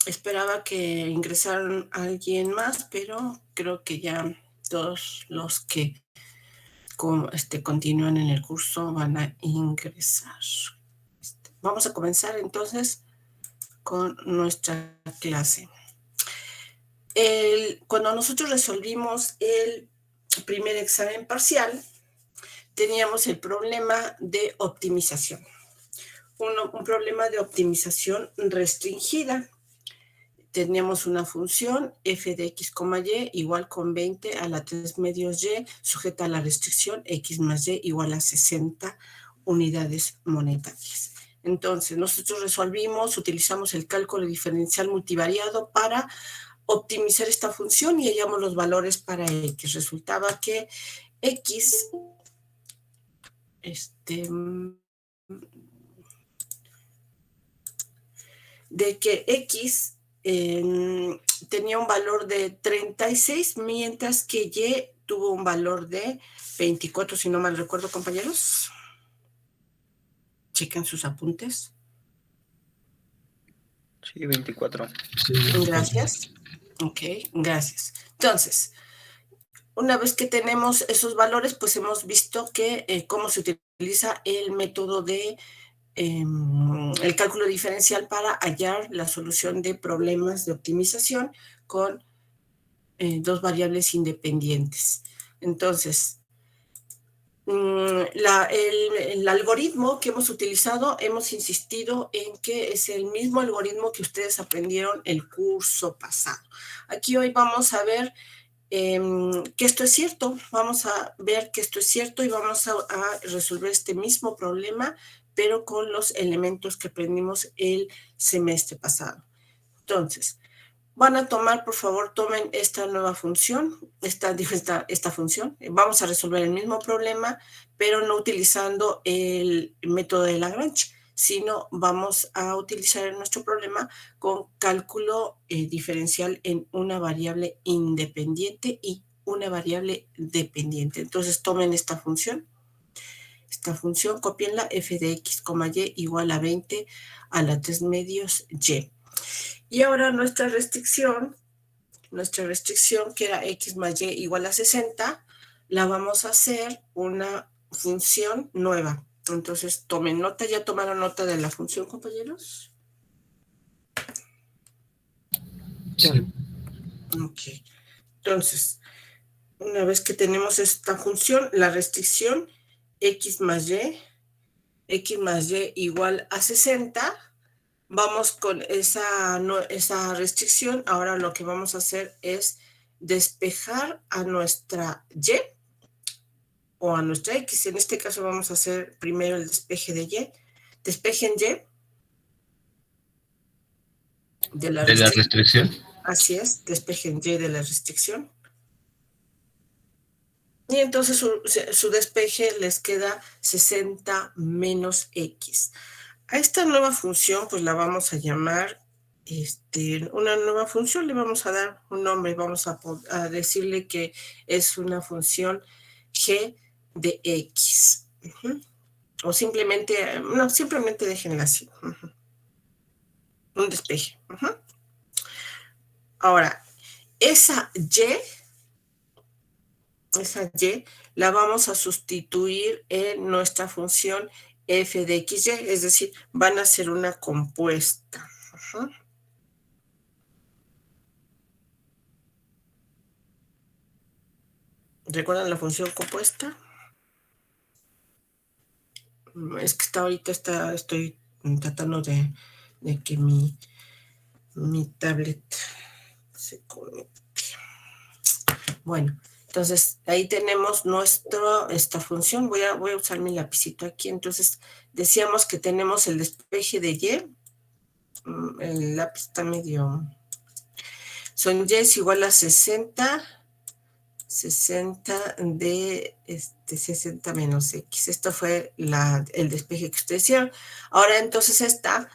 Esperaba que ingresaran a alguien más, pero creo que ya todos los que continúan en el curso van a ingresar. Vamos a comenzar entonces con nuestra clase. Cuando nosotros resolvimos el primer examen parcial, teníamos el problema de optimización. Un problema de optimización restringida. Teníamos una función f de x, y igual con 20 a la 3 medios y sujeta a la restricción x más y igual a 60 unidades monetarias. Entonces, nosotros utilizamos el cálculo diferencial multivariado para optimizar esta función y hallamos los valores para x. Resultaba que x tenía un valor de 36, mientras que y tuvo un valor de 24, si no mal recuerdo, compañeros. Chequen sus apuntes. Sí, 24. Sí, gracias. Ok, gracias. Entonces, una vez que tenemos esos valores, pues hemos visto que cómo se utiliza el método de el cálculo diferencial para hallar la solución de problemas de optimización con dos variables independientes. Entonces, el algoritmo que hemos utilizado, hemos insistido en que es el mismo algoritmo que ustedes aprendieron el curso pasado. Aquí hoy vamos a ver que esto es cierto. Vamos a ver que esto es cierto y vamos a resolver este mismo problema, pero con los elementos que aprendimos el semestre pasado. Entonces, van a tomar, por favor, tomen esta nueva función, esta función. Vamos a resolver el mismo problema, pero no utilizando el método de Lagrange, sino vamos a utilizar en nuestro problema con cálculo diferencial en una variable independiente y una variable dependiente. Entonces, tomen esta función, copienla, f de x, y igual a 20 a la 3 medios y. Y ahora nuestra restricción, que era x más y igual a 60, la vamos a hacer una función nueva. Entonces, tomen nota. ¿Ya tomaron nota de la función, compañeros? Sí. Ok. Entonces, una vez que tenemos esta función, la restricción x más y igual a 60, vamos con esa restricción. Ahora lo que vamos a hacer es despejar a nuestra y o a nuestra x. En este caso vamos a hacer primero el despeje de y. Despejen y de la restricción. Así es, despejen y de la restricción. Y entonces su despeje les queda 60 menos x. A esta nueva función, pues la vamos a llamar, una nueva función, le vamos a dar un nombre, vamos a decirle que es una función g de x. O simplemente, no, simplemente déjenla así. Un despeje. Ahora, esa y la vamos a sustituir en nuestra función f de xy, es decir, van a ser una compuesta. ¿Recuerdan la función compuesta? Es que ahorita estoy tratando de que mi tablet se conecte. Bueno, entonces ahí tenemos esta función. Voy a usar mi lapicito aquí. Entonces decíamos que tenemos el despeje de y. El lápiz está medio... Son y es igual a 60 de 60 menos x. Esto fue el despeje que ustedes hicieron. Ahora entonces esta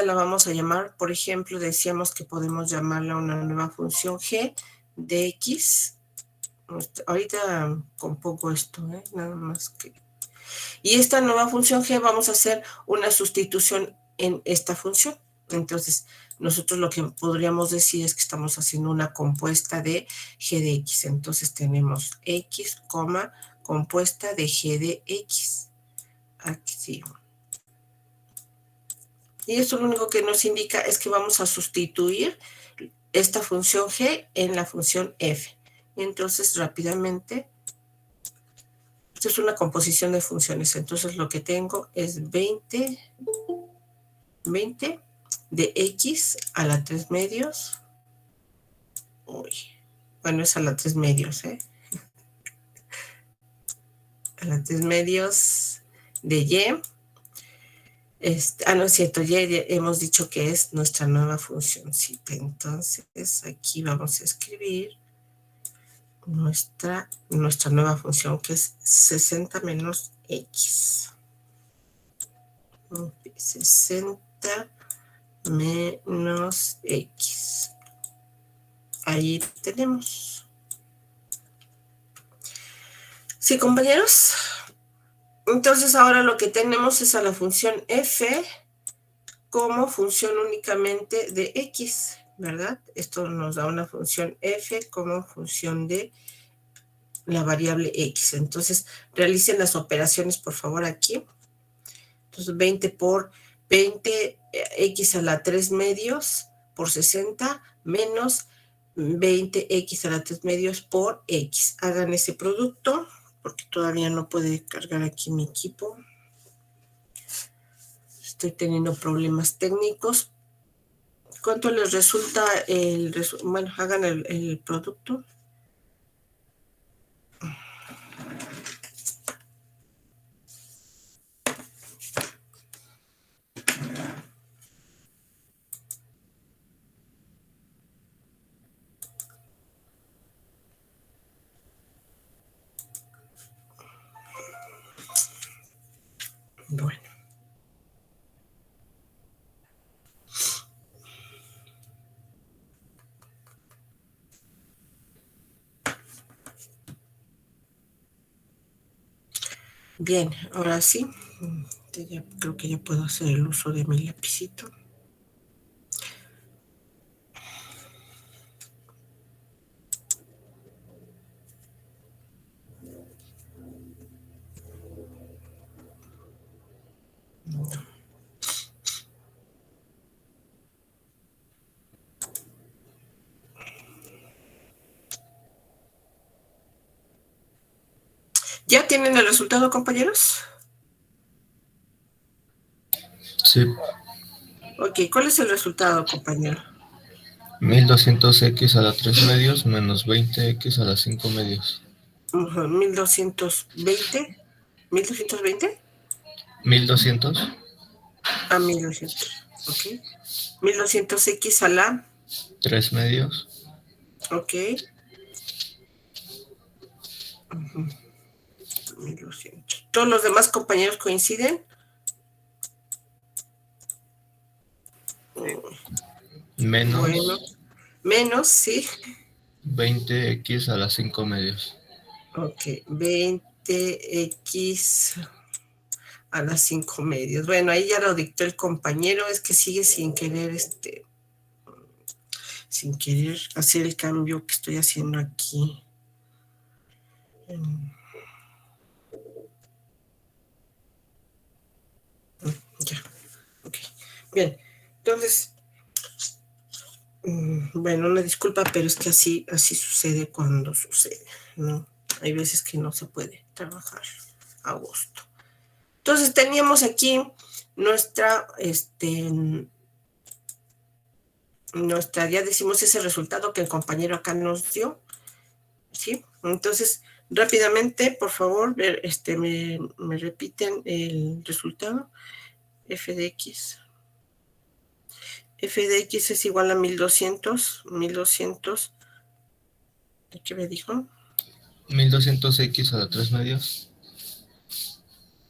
la vamos a llamar, por ejemplo, decíamos que podemos llamarla una nueva función g de x. Ahorita compongo esto, nada más que... Y esta nueva función g vamos a hacer una sustitución en esta función. Entonces nosotros lo que podríamos decir es que estamos haciendo una compuesta de g de x. Entonces tenemos x, compuesta de g de x. Aquí. Y esto lo único que nos indica es que vamos a sustituir esta función g en la función f. Entonces, rápidamente, esta es una composición de funciones. Entonces, lo que tengo es 20 de x a la 3 medios. Uy, bueno, es a la 3 medios, ¿eh? A la 3 medios de y. No es cierto, ya hemos dicho que es nuestra nueva funcióncita. Entonces, aquí vamos a escribir nuestra nueva función, que es 60 menos x. 60 menos x. Ahí tenemos. ¿Sí, compañeros? Entonces ahora lo que tenemos es a la función f como función únicamente de x, ¿verdad? Esto nos da una función f como función de la variable x. Entonces realicen las operaciones, por favor, aquí. Entonces 20 por 20, x a la 3 medios por 60 menos 20x a la 3 medios por x. Hagan ese producto, porque todavía no puede cargar aquí mi equipo. Estoy teniendo problemas técnicos. ¿Cuánto les resulta el resultado? Bueno, hagan el producto. Bueno. Bien, ahora sí. Ya creo que ya puedo hacer el uso de mi lapicito. ¿Ya tienen el resultado, compañeros? Sí. Ok, ¿cuál es el resultado, compañero? 1200x a la 3 medios menos 20x a la 5 medios. 1220. ¿1220? 1200. A 1200. Ok. 1200x a la 3 medios. Ok. 1200. ¿Todos los demás compañeros coinciden? Menos. Bueno, menos, sí. 20x a la 5 medios. Ok, 20x a las 5 medios. Bueno, ahí ya lo dictó el compañero, es que sigue sin querer sin querer hacer el cambio que estoy haciendo aquí. Ya, ok. Bien, entonces, bueno, una disculpa, pero es que así sucede cuando sucede, ¿no? Hay veces que no se puede trabajar a gusto. Entonces teníamos aquí nuestra, ya decimos ese resultado que el compañero acá nos dio, ¿sí? Entonces, rápidamente, por favor, me repiten el resultado. F de x. F de x es igual a 1200. 1200. ¿Qué me dijo? 1200x a la 3 medios.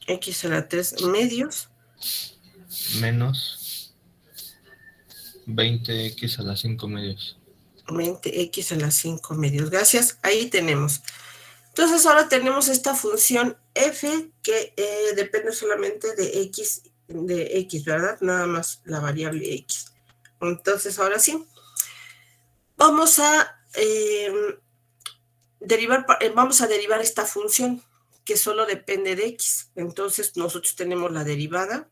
X a la 3 medios. Menos 20x a la 5 medios. 20x a la 5 medios. Gracias. Ahí tenemos. Entonces ahora tenemos esta función f que depende solamente de x, ¿verdad? Nada más la variable x. Entonces, ahora sí, vamos a derivar esta función que solo depende de x. Entonces, nosotros tenemos la derivada,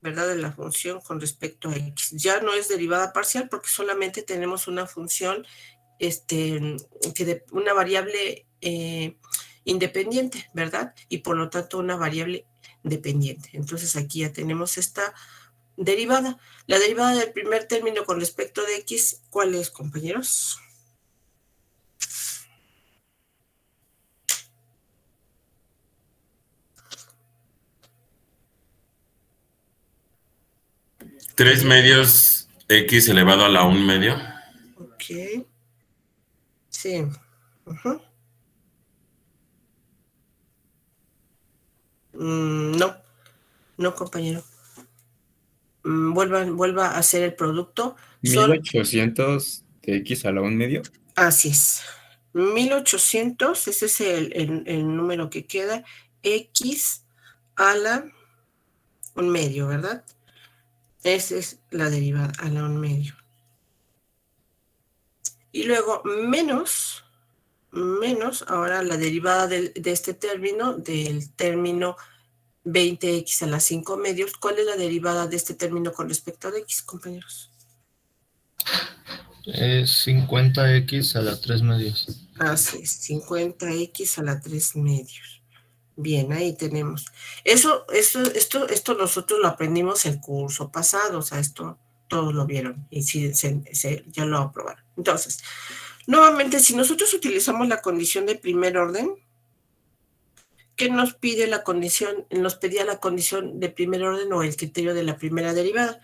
¿verdad?, de la función con respecto a x. Ya no es derivada parcial porque solamente tenemos una función, una variable independiente, ¿verdad? Y por lo tanto una variable dependiente. Entonces aquí ya tenemos esta derivada. La derivada del primer término con respecto de x, ¿cuál es, compañeros? ¿3 medios x elevado a la 1 medio? Ok. Sí. No, compañero. Vuelva a hacer el producto. 1800 de x a la 1 medio. Así es. 1800, ese es el número que queda, x a la 1 medio, ¿verdad? Esa es la derivada a la 1 medio. Y luego menos, ahora la derivada de este término, del término 20x a la 5 medios. ¿Cuál es la derivada de este término con respecto a x, compañeros? Es 50x a la 3 medios. Así es, 50x a la 3 medios. Bien, ahí tenemos. Esto nosotros lo aprendimos el curso pasado, o sea, esto todos lo vieron y sí, ya lo aprobaron. Entonces, nuevamente, si nosotros utilizamos la condición de primer orden, ¿qué nos pide la condición? Nos pedía la condición de primer orden o el criterio de la primera derivada.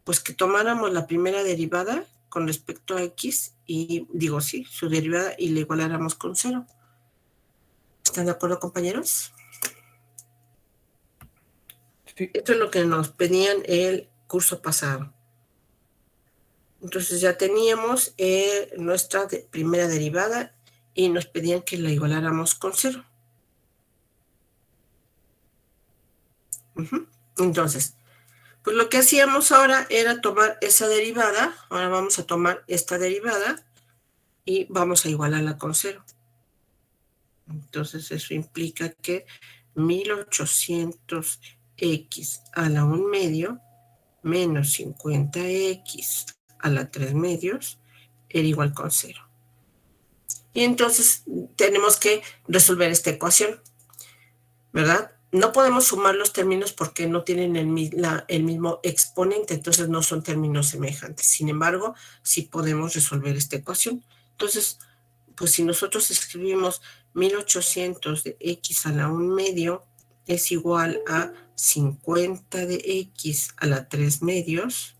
Pues que tomáramos la primera derivada con respecto a x y, su derivada, y la igualáramos con 0. ¿Están de acuerdo, compañeros? Sí. Esto es lo que nos pedían el curso pasado. Entonces ya teníamos nuestra primera derivada y nos pedían que la igualáramos con 0. Entonces, pues lo que hacíamos ahora era tomar esa derivada. Ahora vamos a tomar esta derivada y vamos a igualarla con 0. Entonces eso implica que 1800x a la 1 medio menos 50x a la 3 medios era igual con 0. Y entonces tenemos que resolver esta ecuación, ¿verdad? No podemos sumar los términos porque no tienen el mismo exponente, entonces no son términos semejantes. Sin embargo, sí podemos resolver esta ecuación. Entonces, pues si nosotros escribimos 1800 de x a la 1 medio es igual a 50 de x a la 3 medios.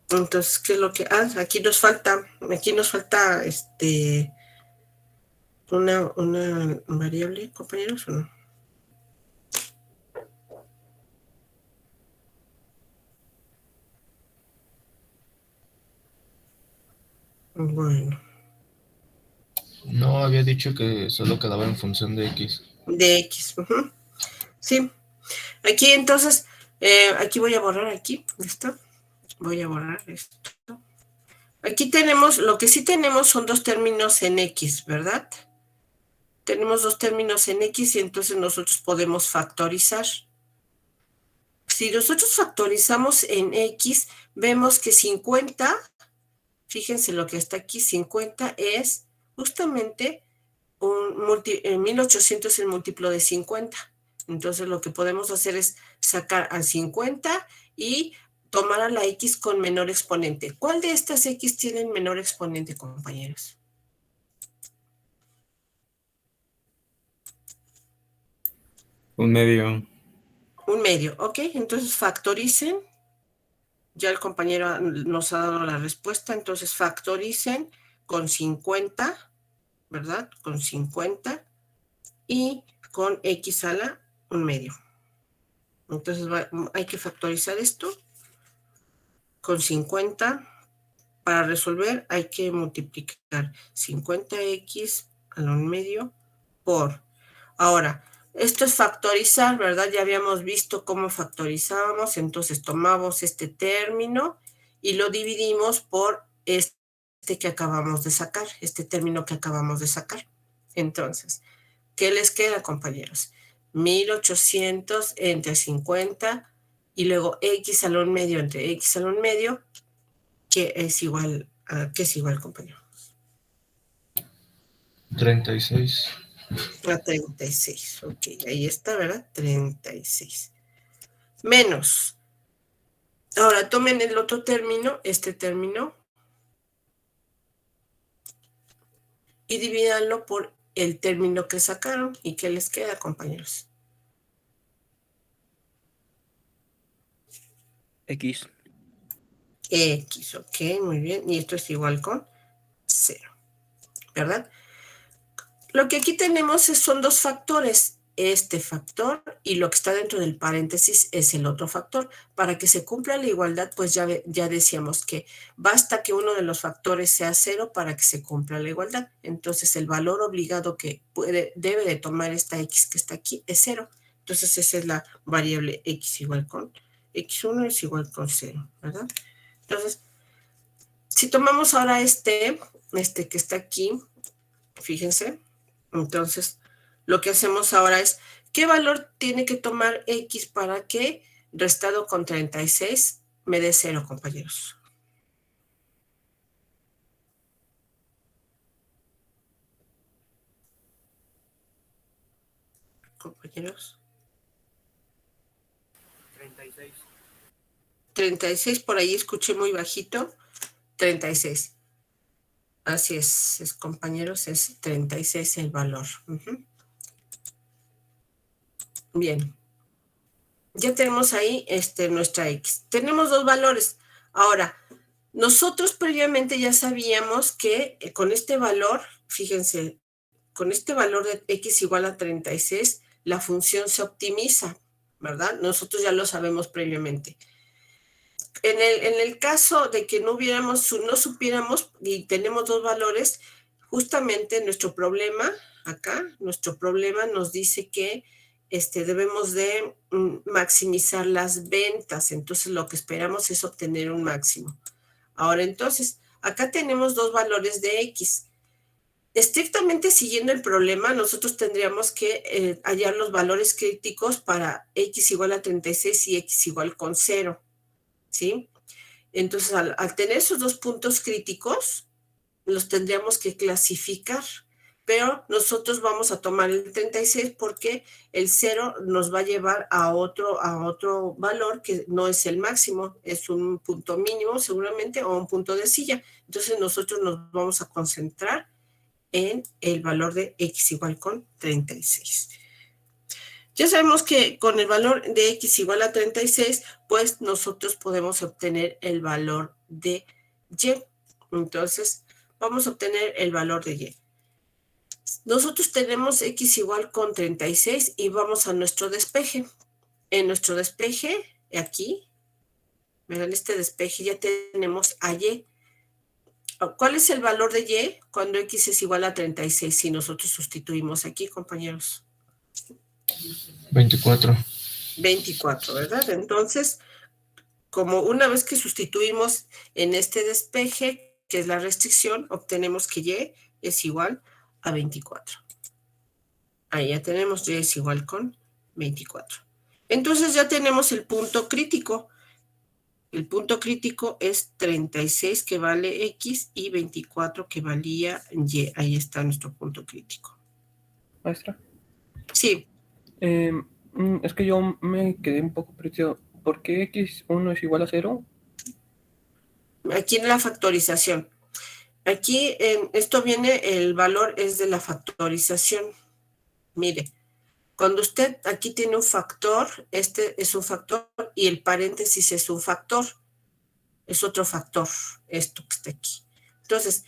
Entonces, ¿qué es lo que...? Aquí nos falta una variable, compañeros, ¿o no? Bueno. No, había dicho que solo quedaba en función de x. De x, sí. Aquí entonces, aquí voy a borrar aquí, ¿listo? Voy a borrar esto. Aquí tenemos, lo que sí tenemos son dos términos en x, ¿verdad? Tenemos dos términos en x y entonces nosotros podemos factorizar. Si nosotros factorizamos en x, vemos que 50, fíjense lo que está aquí, 50 es justamente 1800 es el múltiplo de 50. Entonces lo que podemos hacer es sacar a 50 y tomar a la x con menor exponente. ¿Cuál de estas x tienen menor exponente, compañeros? Un medio. Un medio, ok. Entonces factoricen. Ya el compañero nos ha dado la respuesta. Entonces factoricen con 50, ¿verdad? Con 50 y con x a la 1 medio. Entonces hay que factorizar esto con 50. Para resolver hay que multiplicar 50x a la 1 medio por... Ahora, Esto es factorizar, ¿verdad? Ya habíamos visto cómo factorizábamos, entonces tomamos este término y lo dividimos por este que acabamos de sacar, este término que acabamos de sacar. Entonces, ¿qué les queda, compañeros? 1800 entre 50 y luego x al 1 medio entre x al 1 medio, que es igual, ¿qué es igual, compañero? 36. A 36, ok, ahí está, ¿verdad? 36. Menos. Ahora tomen el otro término, este término, y divídanlo por el término que sacaron. ¿Y qué les queda, compañeros? X. X, ok, muy bien. Y esto es igual con 0, ¿verdad? Lo que aquí tenemos son dos factores. Este factor y lo que está dentro del paréntesis es el otro factor. Para que se cumpla la igualdad, pues ya decíamos que basta que uno de los factores sea 0 para que se cumpla la igualdad. Entonces el valor obligado que debe de tomar esta x que está aquí es 0. Entonces esa es la variable x igual con x1 es igual con 0, ¿verdad? Entonces, si tomamos ahora este que está aquí, fíjense, entonces lo que hacemos ahora es, ¿qué valor tiene que tomar x para que restado con 36 me dé 0, compañeros? Compañeros. 36. 36, por ahí escuché muy bajito. 36. Así es, compañeros, es 36 el valor. Bien. Ya tenemos ahí nuestra x. Tenemos dos valores. Ahora, nosotros previamente ya sabíamos que con este valor, fíjense, con este valor de x igual a 36, la función se optimiza, ¿verdad? Nosotros ya lo sabemos previamente. En el caso de que no supiéramos y tenemos dos valores, justamente nuestro problema nos dice que debemos de maximizar las ventas. Entonces lo que esperamos es obtener un máximo. Ahora entonces, acá tenemos dos valores de x. Estrictamente siguiendo el problema, nosotros tendríamos que hallar los valores críticos para x igual a 36 y x igual con 0, ¿sí? Entonces, al tener esos dos puntos críticos, los tendríamos que clasificar, pero nosotros vamos a tomar el 36 porque el 0 nos va a llevar a otro valor que no es el máximo, es un punto mínimo seguramente o un punto de silla. Entonces, nosotros nos vamos a concentrar en el valor de x igual con 36. Ya sabemos que con el valor de x igual a 36, pues nosotros podemos obtener el valor de y. Entonces, vamos a obtener el valor de y. Nosotros tenemos x igual con 36 y vamos a nuestro despeje. En nuestro despeje, aquí, en este despeje ya tenemos a y. ¿Cuál es el valor de y cuando x es igual a 36 si nosotros sustituimos aquí, compañeros? 24. 24, ¿verdad? Entonces, como una vez que sustituimos en este despeje, que es la restricción, obtenemos que y es igual a 24. Ahí ya tenemos y es igual con 24. Entonces ya tenemos el punto crítico. El punto crítico es 36 que vale x y 24 que valía y. Ahí está nuestro punto crítico. Maestra. Sí. Es que yo me quedé un poco perdido. ¿Por qué x1 es igual a 0? Aquí en la factorización. Aquí esto viene, el valor es de la factorización. Mire, cuando usted aquí tiene un factor, este es un factor y el paréntesis es un factor. Es otro factor, esto que está aquí. Entonces,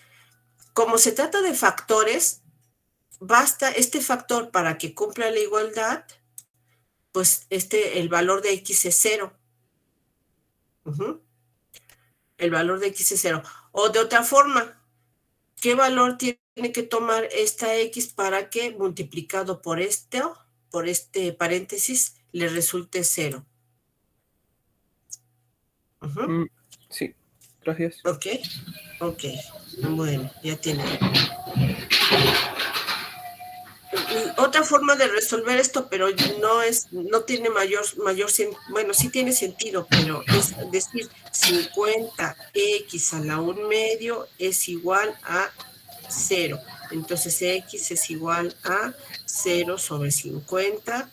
como se trata de factores, basta este factor para que cumpla la igualdad, pues el valor de x es 0. El valor de x es 0. O de otra forma, ¿qué valor tiene que tomar esta x para que multiplicado por esto por este paréntesis le resulte 0. Sí, gracias. Ok, bueno, ya tiene. Otra forma de resolver esto, pero no tiene bueno, sí tiene sentido, pero es decir, 50x a la 1/2 es igual a 0. Entonces x es igual a 0 sobre 50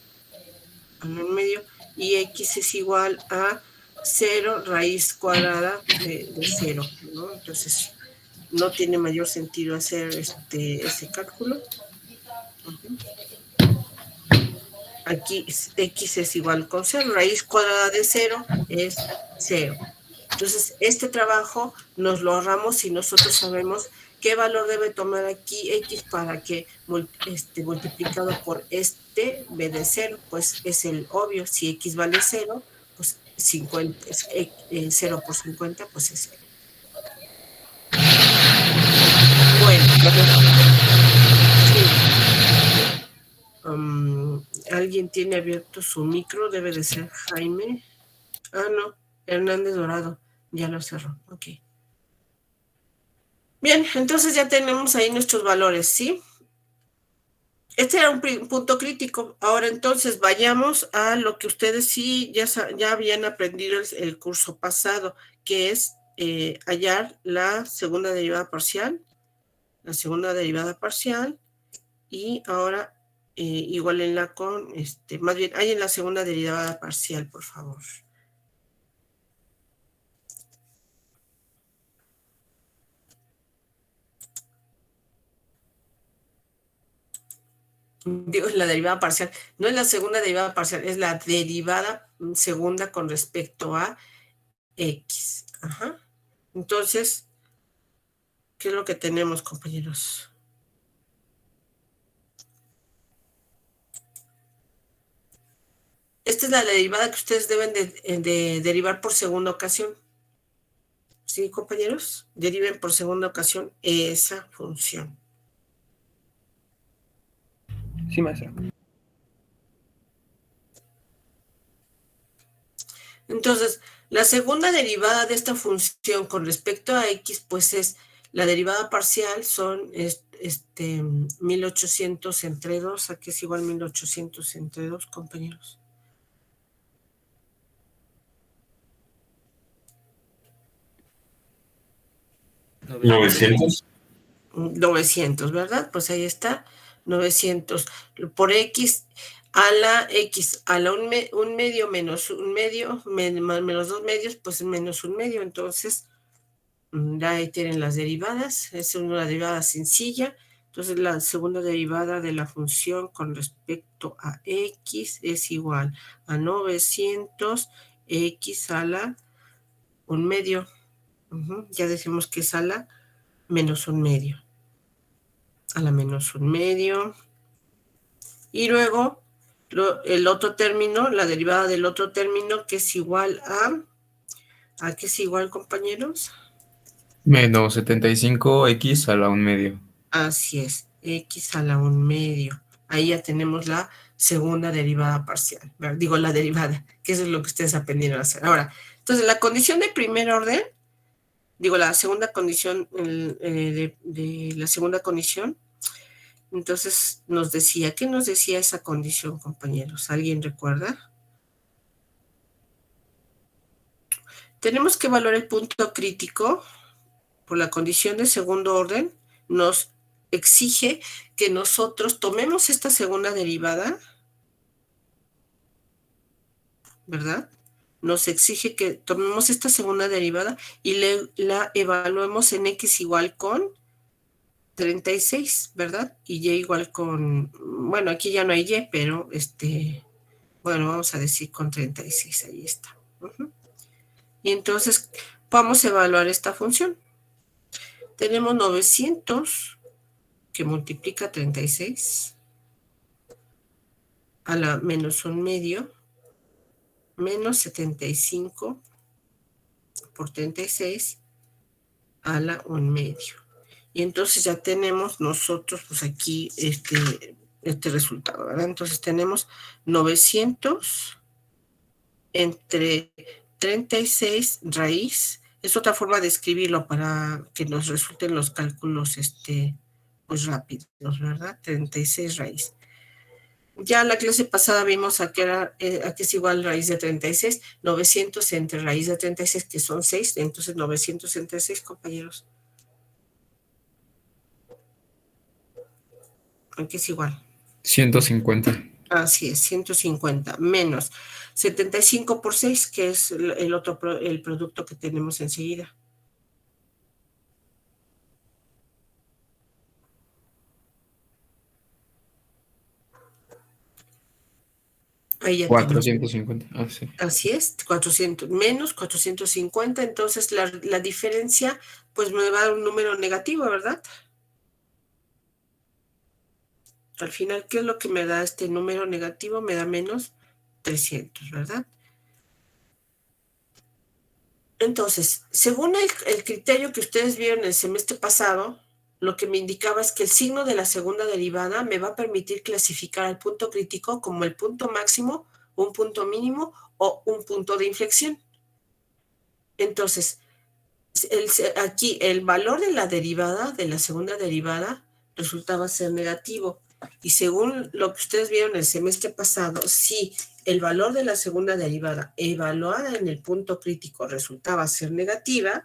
a la 1/2 y x es igual a 0 raíz cuadrada de 0, ¿no? Entonces no tiene mayor sentido hacer ese cálculo. Aquí x es igual con 0, raíz cuadrada de 0 es 0. Entonces, este trabajo nos lo ahorramos si nosotros sabemos qué valor debe tomar aquí x para que multiplicado por b de 0, pues es el obvio. Si x vale 0, pues 0 por 50, pues es 0. Bueno, alguien tiene abierto su micro, debe de ser Jaime. No, Hernández Dorado, ya lo cerró, ok. Bien, entonces ya tenemos ahí nuestros valores, ¿sí? Este era un punto crítico. Ahora entonces vayamos a lo que ustedes sí ya habían aprendido el curso pasado, que es hallar la segunda derivada parcial, y ahora igualenla con, más bien, hallen la segunda derivada parcial, por favor. Digo, la derivada parcial, no es la segunda derivada parcial, es la derivada segunda con respecto a x. Ajá. Entonces, ¿qué es lo que tenemos, compañeros? Esta es la derivada que ustedes deben de derivar por segunda ocasión. ¿Sí, compañeros? Deriven por segunda ocasión esa función. Sí, maestra. Entonces, la segunda derivada de esta función con respecto a x, pues es la derivada parcial, son 1800 entre 2. ¿A qué es igual 1800 entre 2, compañeros? ¿900, ¿verdad? Pues ahí está, 900 por x a la un medio menos un medio, menos 2 medios, pues menos un medio. Entonces, ya ahí tienen las derivadas. Es una derivada sencilla. Entonces, la segunda derivada de la función con respecto a x es igual a 900 x a la un medio. Ya decimos que es a la menos un medio. A la menos un medio. Y luego el otro término, la derivada del otro término, que es igual ¿a qué es igual, compañeros? Menos 75x a la 1/2. Así es, x a la 1/2. Ahí ya tenemos la segunda derivada parcial. Digo, la derivada, que eso es lo que ustedes aprendieron a hacer. Ahora, entonces, la condición de primer orden, digo, la segunda condición, de la segunda condición, entonces nos decía, ¿qué nos decía esa condición, compañeros? ¿Alguien recuerda? Tenemos que evaluar el punto crítico por la condición de segundo orden. Nos exige que nosotros tomemos esta segunda derivada, ¿verdad? Nos exige que tomemos esta segunda derivada y la evaluemos en x igual con 36, ¿verdad? Y y igual con, bueno, aquí ya no hay y, pero bueno, vamos a decir con 36, ahí está. Y entonces vamos a evaluar esta función. Tenemos 900 que multiplica 36 a la menos un medio menos 75 por 36 a la un medio. Y entonces ya tenemos nosotros, pues aquí, este resultado, ¿verdad? Entonces tenemos 900 entre 36 raíz. Es otra forma de escribirlo para que nos resulten los cálculos pues rápidos, ¿verdad? 36 raíz. Ya la clase pasada vimos a que es igual raíz de 36, 900 entre raíz de 36, que son 6, entonces 900 entre 6, compañeros. Aquí es igual. 150. Así es, 150 menos 75 por 6, que es el producto que tenemos enseguida. Ahí ya 450. Ah, sí. Así es, 400 menos 450, entonces la diferencia pues me va a dar un número negativo, ¿verdad? Al final, ¿qué es lo que me da este número negativo? Me da menos 300, ¿verdad? Entonces, según el criterio que ustedes vieron el semestre pasado, lo que me indicaba es que el signo de la segunda derivada me va a permitir clasificar al punto crítico como el punto máximo, un punto mínimo o un punto de inflexión. Entonces, aquí el valor de la derivada, de la segunda derivada, resultaba ser negativo. Y según lo que ustedes vieron el semestre pasado, si el valor de la segunda derivada evaluada en el punto crítico resultaba ser negativa,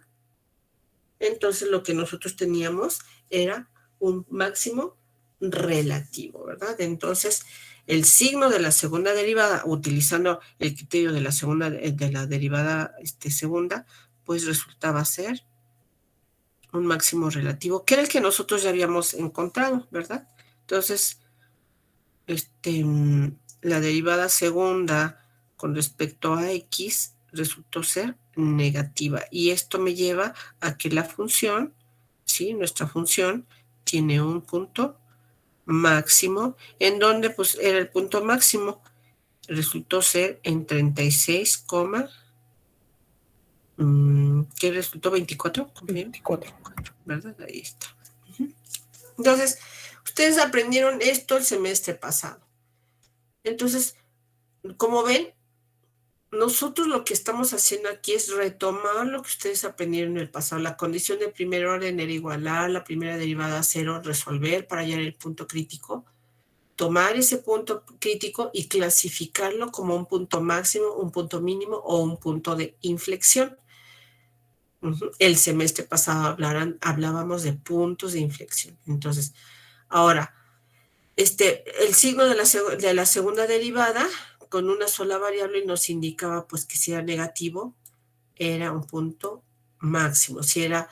entonces lo que nosotros teníamos era un máximo relativo, ¿verdad? Entonces, el signo de la segunda derivada, utilizando el criterio de la derivada segunda, pues resultaba ser un máximo relativo, que era el que nosotros ya habíamos encontrado, ¿verdad? Entonces, la derivada segunda con respecto a x resultó ser negativa. Y esto me lleva a que la función, ¿sí? Nuestra función tiene un punto máximo, en donde pues era el punto máximo, resultó ser en 36, ¿qué resultó? 24. 24. ¿Verdad? Ahí está. Entonces, ustedes aprendieron esto el semestre pasado. Entonces, como ven, nosotros lo que estamos haciendo aquí es retomar lo que ustedes aprendieron en el pasado. La condición de primer orden era igualar la primera derivada a 0, resolver para hallar el punto crítico, tomar ese punto crítico y clasificarlo como un punto máximo, un punto mínimo o un punto de inflexión. El semestre pasado hablábamos de puntos de inflexión. Entonces, ahora, el signo de la segunda derivada con una sola variable nos indicaba pues que si era negativo era un punto máximo, si era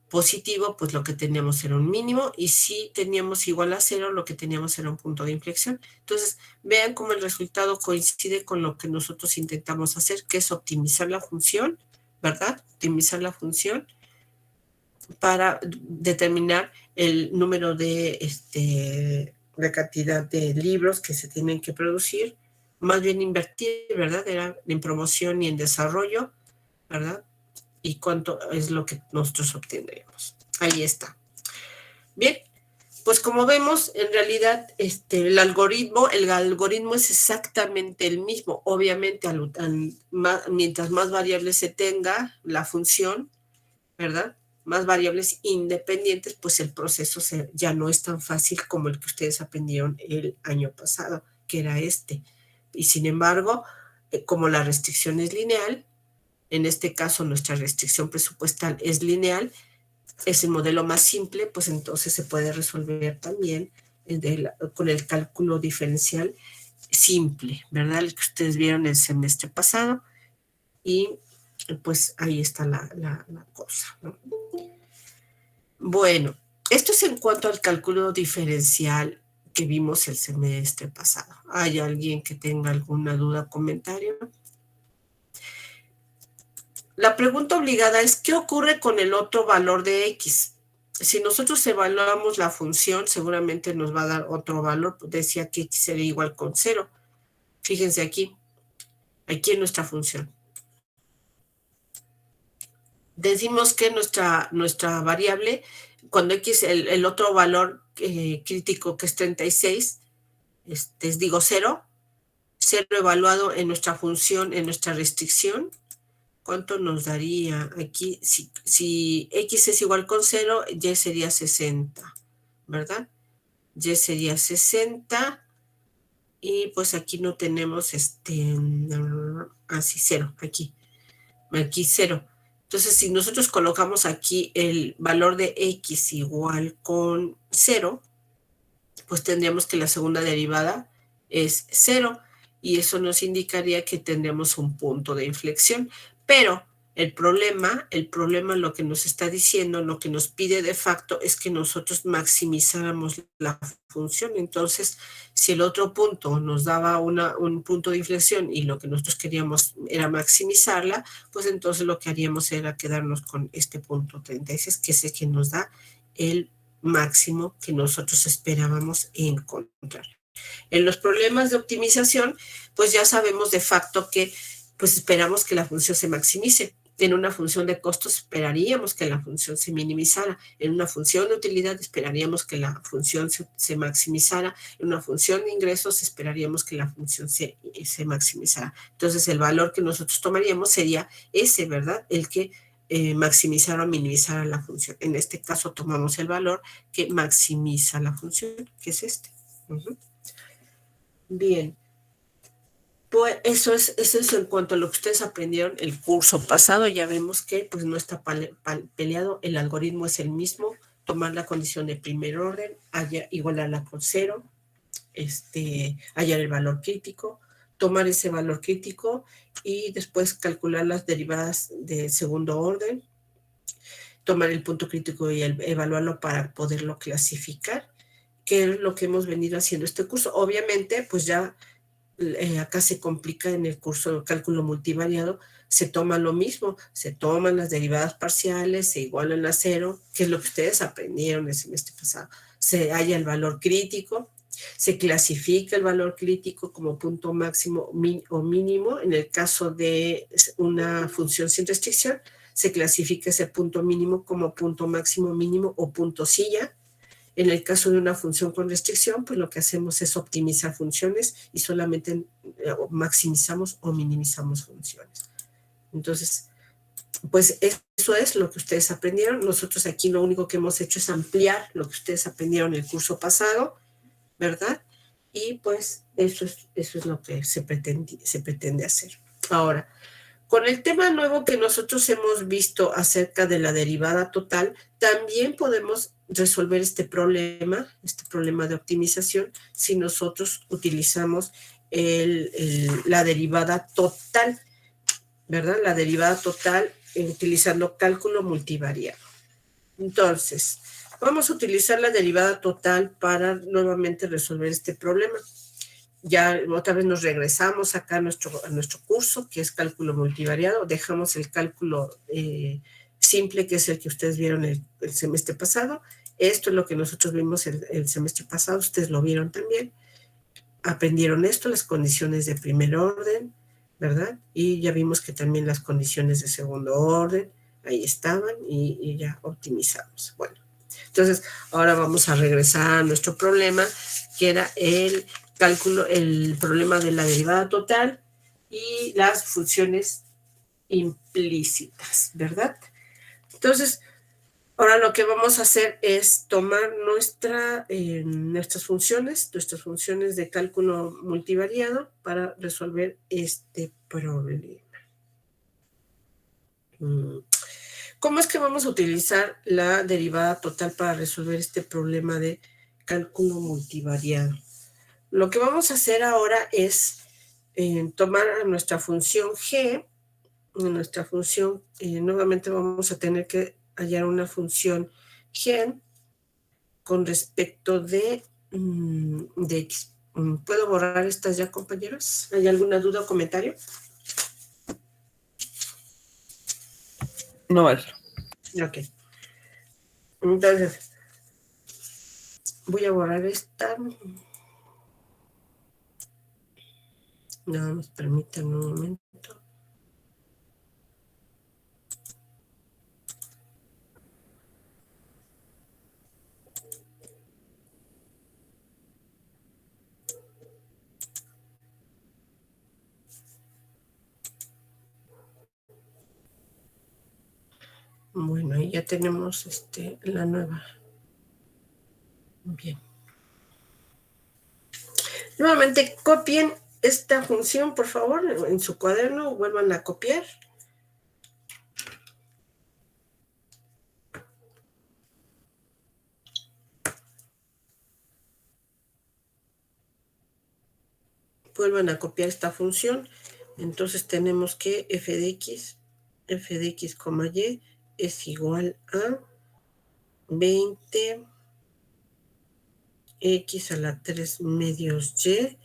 positivo pues lo que teníamos era un mínimo y si teníamos igual a 0 lo que teníamos era un punto de inflexión. Entonces vean cómo el resultado coincide con lo que nosotros intentamos hacer, que es optimizar la función, ¿verdad? Optimizar la función para determinar el número de la cantidad de libros que se tienen que producir, más bien invertir, ¿verdad? Era en promoción y en desarrollo, ¿verdad? Y cuánto es lo que nosotros obtendremos. Ahí está. Bien, pues como vemos, en realidad el algoritmo es exactamente el mismo. Obviamente, mientras más variables se tenga la función, ¿verdad? Más variables independientes, pues el proceso ya no es tan fácil como el que ustedes aprendieron el año pasado, que era este. Y sin embargo, como la restricción es lineal, en este caso nuestra restricción presupuestal es lineal, es el modelo más simple, pues entonces se puede resolver también con el cálculo diferencial simple, ¿verdad? El que ustedes vieron el semestre pasado. Y pues ahí está la cosa, ¿no? Bueno, esto es en cuanto al cálculo diferencial que vimos el semestre pasado. ¿Hay alguien que tenga alguna duda o comentario? La pregunta obligada es, ¿qué ocurre con el otro valor de x? Si nosotros evaluamos la función, seguramente nos va a dar otro valor. Decía que x sería igual con 0. Fíjense aquí en nuestra función. Decimos que nuestra variable, cuando x, el otro valor crítico que es 36, digo 0 evaluado en nuestra función, en nuestra restricción, ¿cuánto nos daría? Aquí, si x es igual con 0, y sería 60, ¿verdad? Y sería 60, y pues aquí no tenemos, así 0, aquí 0. Entonces, si nosotros colocamos aquí el valor de x igual con 0, pues tendríamos que la segunda derivada es 0, y eso nos indicaría que tendríamos un punto de inflexión. Pero el problema lo que nos está diciendo, lo que nos pide de facto es que nosotros maximizáramos la función. Entonces, si el otro punto nos daba un punto de inflexión y lo que nosotros queríamos era maximizarla, pues entonces lo que haríamos era quedarnos con este punto 36, que es el que nos da el máximo que nosotros esperábamos encontrar. En los problemas de optimización, pues ya sabemos de facto que pues esperamos que la función se maximice. En una función de costos esperaríamos que la función se minimizara. En una función de utilidad esperaríamos que la función se maximizara. En una función de ingresos esperaríamos que la función se maximizara. Entonces el valor que nosotros tomaríamos sería ese, ¿verdad? El que maximizar o minimizar la función. En este caso tomamos el valor que maximiza la función, que es este. Bien. Pues eso es en cuanto a lo que ustedes aprendieron el curso pasado. Ya vemos que pues no está peleado, el algoritmo es el mismo, tomar la condición de primer orden, igualarla con 0, hallar el valor crítico, tomar ese valor crítico y después calcular las derivadas de segundo orden, tomar el punto crítico y evaluarlo para poderlo clasificar, que es lo que hemos venido haciendo este curso. Obviamente, pues ya acá se complica en el curso de cálculo multivariado, se toma lo mismo, se toman las derivadas parciales, se igualan a 0, que es lo que ustedes aprendieron el semestre pasado. Se halla el valor crítico, se clasifica el valor crítico como punto máximo o mínimo. En el caso de una función sin restricción, se clasifica ese punto mínimo como punto máximo mínimo o punto silla. En el caso de una función con restricción, pues lo que hacemos es optimizar funciones y solamente maximizamos o minimizamos funciones. Entonces, pues eso es lo que ustedes aprendieron. Nosotros aquí lo único que hemos hecho es ampliar lo que ustedes aprendieron el curso pasado, ¿verdad? Y pues eso es lo que se pretende hacer. Ahora, con el tema nuevo que nosotros hemos visto acerca de la derivada total, también podemos resolver este problema de optimización, si nosotros utilizamos la derivada total, ¿verdad? La derivada total utilizando cálculo multivariado. Entonces, vamos a utilizar la derivada total para nuevamente resolver este problema. Ya otra vez nos regresamos acá a nuestro curso, que es cálculo multivariado. Dejamos el cálculo simple, que es el que ustedes vieron el semestre pasado. Esto es lo que nosotros vimos el semestre pasado. Ustedes lo vieron también. Aprendieron esto, las condiciones de primer orden, ¿verdad? Y ya vimos que también las condiciones de segundo orden, ahí estaban, y ya optimizamos. Bueno, entonces ahora vamos a regresar a nuestro problema, que era el problema de la derivada total y las funciones implícitas, ¿verdad? Entonces, ahora lo que vamos a hacer es tomar nuestras funciones de cálculo multivariado para resolver este problema. ¿Cómo es que vamos a utilizar la derivada total para resolver este problema de cálculo multivariado? Lo que vamos a hacer ahora es tomar a nuestra función g, nuevamente vamos a tener que hallar una función g con respecto de x. ¿Puedo borrar estas ya, compañeros? ¿Hay alguna duda o comentario? No, maestro. Ok. Entonces, voy a borrar esta. No, nos permitan un momento. Ya tenemos la nueva. Bien. Nuevamente copien esta función, por favor, en su cuaderno, vuelvan a copiar. Vuelvan a copiar esta función. Entonces tenemos que f de x, y es igual a 20 x a la 3 medios y.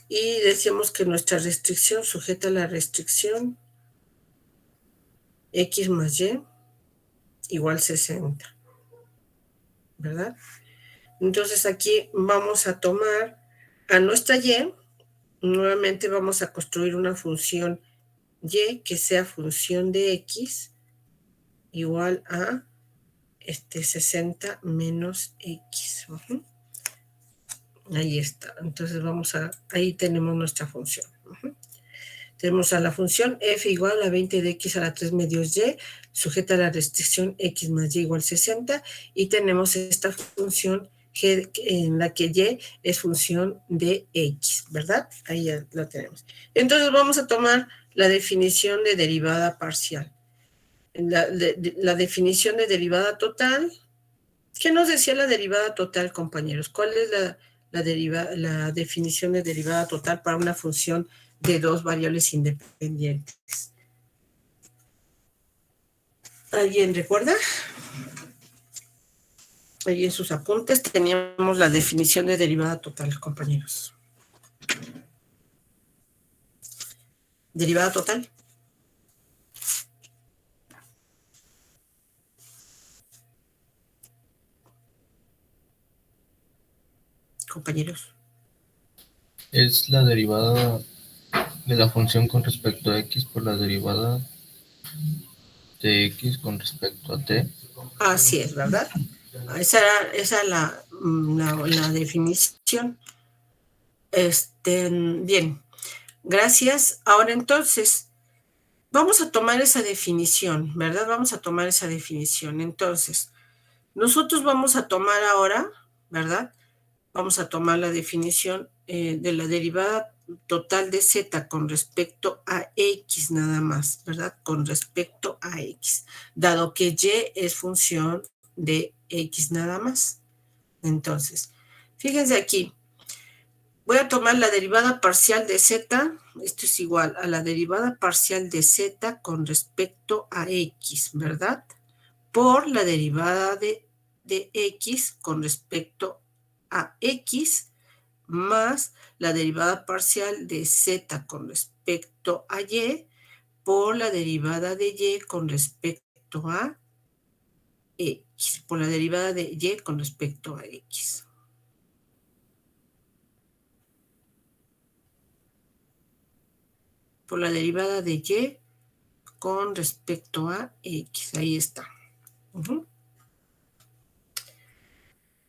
Y decíamos que nuestra restricción sujeta a la restricción x más y igual 60, ¿verdad? Entonces aquí vamos a tomar a nuestra y, nuevamente vamos a construir una función y que sea función de x igual a 60 menos x. Ahí está. Entonces ahí tenemos nuestra función. Tenemos a la función f igual a 20 de x a la 3 medios y, sujeta a la restricción x más y igual 60, y tenemos esta función g en la que y es función de x, ¿verdad? Ahí ya la tenemos. Entonces vamos a tomar la definición de derivada parcial. La definición de derivada total. ¿Qué nos decía la derivada total, compañeros? ¿Cuál es la definición de derivada total para una función de dos variables independientes? ¿Alguien recuerda? Ahí en sus apuntes teníamos la definición de derivada total, compañeros. Derivada total. Compañeros. Es la derivada de la función con respecto a x por la derivada de x con respecto a t. Así es, ¿verdad? Esa es la definición. Bien, gracias. Ahora entonces, vamos a tomar esa definición, ¿verdad? Vamos a tomar esa definición. Entonces, nosotros vamos a tomar ahora, ¿verdad? Vamos a tomar la definición de la derivada total de z con respecto a x nada más, ¿verdad? Con respecto a x, dado que y es función de x nada más. Entonces, fíjense aquí, voy a tomar la derivada parcial de z, esto es igual a la derivada parcial de z con respecto a x, ¿verdad? Por la derivada de x con respecto a x más la derivada parcial de z con respecto a y por la derivada de y con respecto a x, por la derivada de y con respecto a x. Por la derivada de y con respecto a x, ahí está.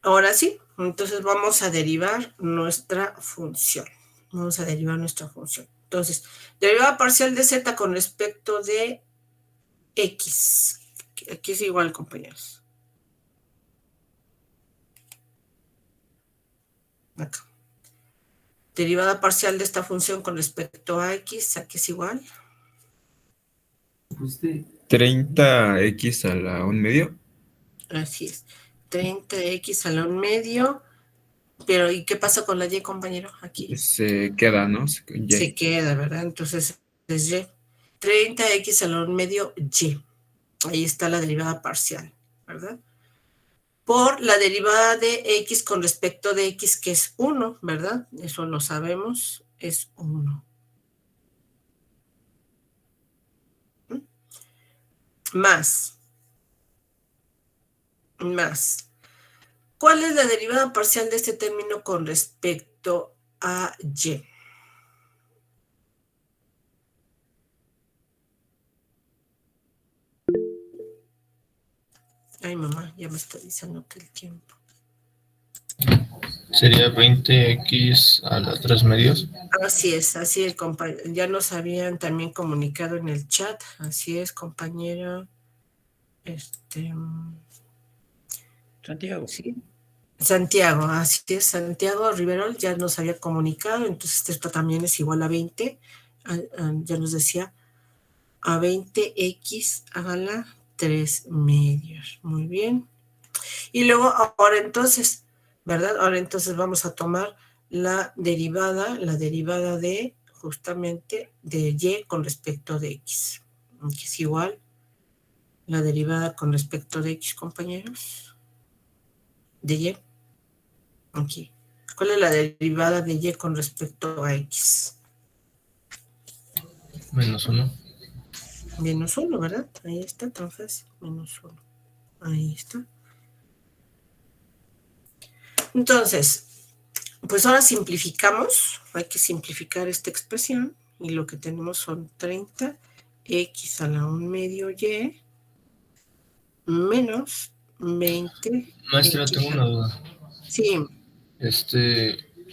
Ahora sí, entonces vamos a derivar nuestra función. Entonces, derivada parcial de z con respecto de x. Aquí es igual, compañeros. Acá. Derivada parcial de esta función con respecto a x, aquí es igual. 30x a la 1 medio. Así es. 30x a la 1 medio. Pero, ¿y qué pasa con la y, compañero? Aquí. Se queda, ¿no? Se queda, ¿verdad? Entonces es y. 30x a la 1 medio y. Ahí está la derivada parcial, ¿verdad? Por la derivada de x con respecto de x, que es 1, ¿verdad? Eso lo sabemos, es 1. Más. ¿Cuál es la derivada parcial de este término con respecto a y? Ay, mamá, ya me está diciendo que el tiempo. Sería 20x a la 3 medios. Así es, compañero. Ya nos habían también comunicado en el chat. Así es, compañero. Santiago. Sí. Santiago, así es, Santiago Riverol ya nos había comunicado, entonces esto también es igual a 20, ya nos decía, a 20x a la 3 medios, muy bien. Y luego, ahora entonces, ¿verdad? Ahora entonces vamos a tomar la derivada de justamente de y con respecto de x, que es igual la derivada con respecto de x, compañeros, de y. Aquí. ¿Cuál es la derivada de y con respecto a x? -1. Menos 1, ¿verdad? Ahí está, tan fácil. Menos 1. Ahí está. Entonces, pues ahora simplificamos. Hay que simplificar esta expresión. Y lo que tenemos son 30x a la 1 medio y menos 20. Maestra, tengo una duda. Sí.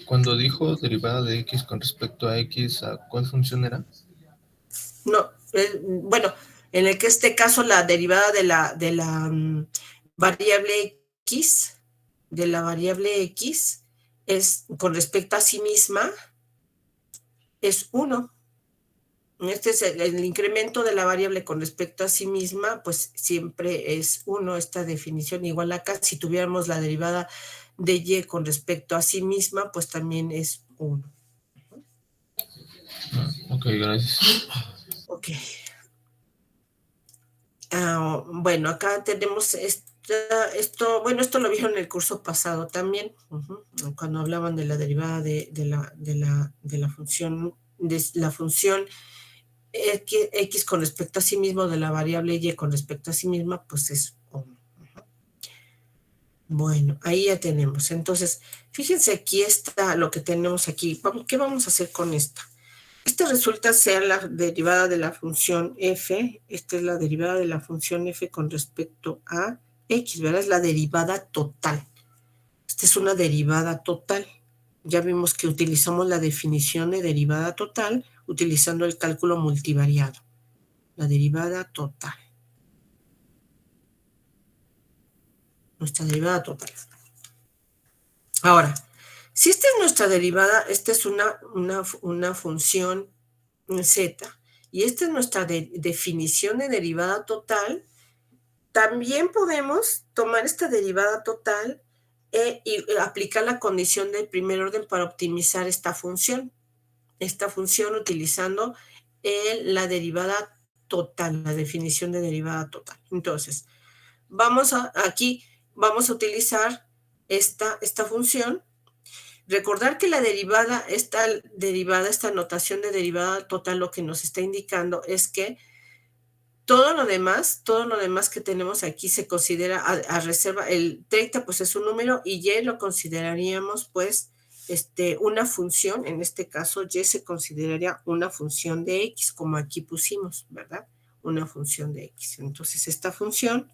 Cuando dijo derivada de x con respecto a x, ¿a cuál función era? No, bueno, en este caso la derivada de la variable x, es con respecto a sí misma, es 1. Este es el incremento de la variable con respecto a sí misma, pues siempre es 1 esta definición. Igual acá, si tuviéramos la derivada de y con respecto a sí misma, pues también es 1. Ok, gracias. Ok. Bueno, acá tenemos esto lo vieron en el curso pasado también, cuando hablaban de la derivada de la función, x con respecto a sí mismo, de la variable y con respecto a sí misma, pues es 1. Bueno, ahí ya tenemos. Entonces, fíjense, aquí está lo que tenemos aquí. ¿Qué vamos a hacer con esta? Esta resulta ser la derivada de la función f. Esta es la derivada de la función f con respecto a x, ¿verdad? Es la derivada total. Esta es una derivada total. Ya vimos que utilizamos la definición de derivada total utilizando el cálculo multivariado. La derivada total. Nuestra derivada total. Ahora, si esta es nuestra derivada, esta es una función z, y esta es nuestra definición de derivada total, también podemos tomar esta derivada total y aplicar la condición del primer orden para optimizar esta función utilizando la derivada total, la definición de derivada total. Entonces, aquí vamos a utilizar esta función. Recordar que esta notación de derivada total lo que nos está indicando es que todo lo demás que tenemos aquí se considera a reserva. El 30 pues es un número y y lo consideraríamos pues una función. En este caso y se consideraría una función de x, como aquí pusimos, ¿verdad? Una función de x. Entonces esta función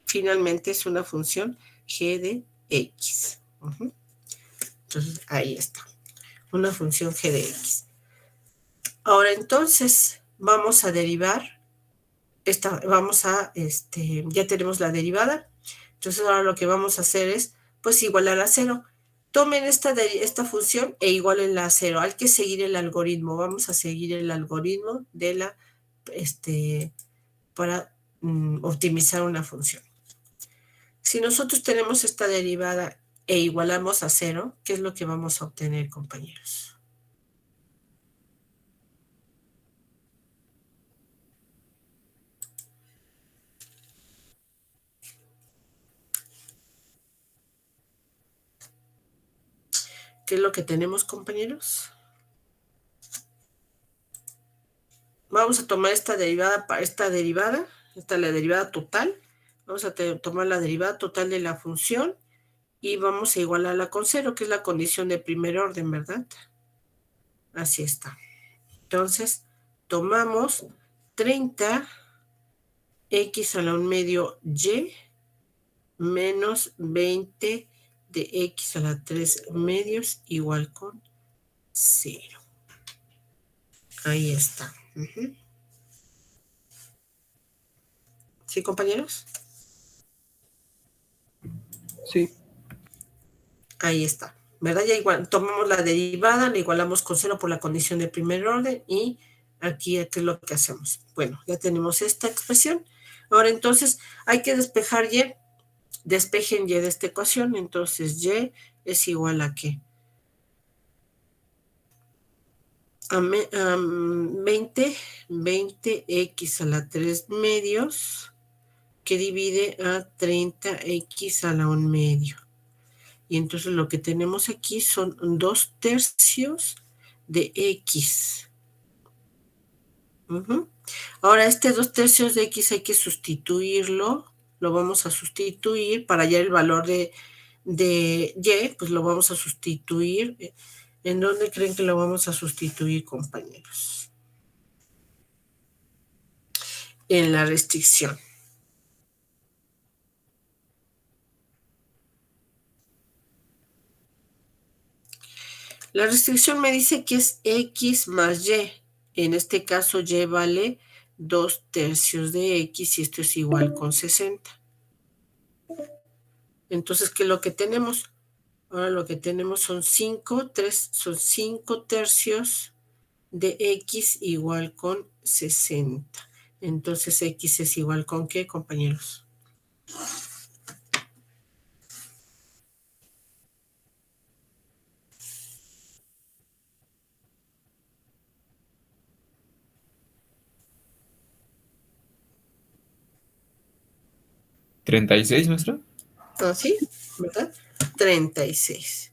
finalmente es una función g de x. Entonces, ahí está. Una función g de x. Ahora, entonces, vamos a derivar. Ya tenemos la derivada. Entonces, ahora lo que vamos a hacer es, pues, igualar a 0. Tomen esta función e igualenla a 0. Hay que seguir el algoritmo. Vamos a seguir el algoritmo de para optimizar una función. Si nosotros tenemos esta derivada e igualamos a 0, ¿qué es lo que vamos a obtener, compañeros? ¿Qué es lo que tenemos, compañeros? Vamos a tomar esta derivada, la derivada total. Vamos a tomar la derivada total de la función y vamos a igualarla con 0, que es la condición de primer orden, ¿verdad? Así está. Entonces, tomamos 30x a la 1 medio y menos 20 de x a la 3 medios igual con 0. Ahí está. ¿Sí, compañeros? Sí. Ahí está, ¿verdad? Ya igual, tomamos la derivada, la igualamos con 0 por la condición de primer orden y aquí, ¿qué es lo que hacemos? Bueno, ya tenemos esta expresión. Ahora, entonces, hay que despejar y. Despejen y de esta ecuación, entonces y es igual a ¿qué? A 20x a la 3 medios que divide a 30x a la 1 medio. Y entonces lo que tenemos aquí son 2 tercios de x. Ahora este 2 tercios de x hay que sustituirlo, lo vamos a sustituir para hallar el valor de y, pues lo vamos a sustituir. ¿En dónde creen que lo vamos a sustituir, compañeros? En la restricción. La restricción me dice que es x más y. En este caso y vale 2 tercios de x y esto es igual con 60. Entonces, ¿qué es lo que tenemos? Ahora lo que tenemos son 5 tercios de x igual con 60. Entonces, x es igual con ¿qué, compañeros? ¿36, maestra? ¿Sí? ¿Verdad? 36.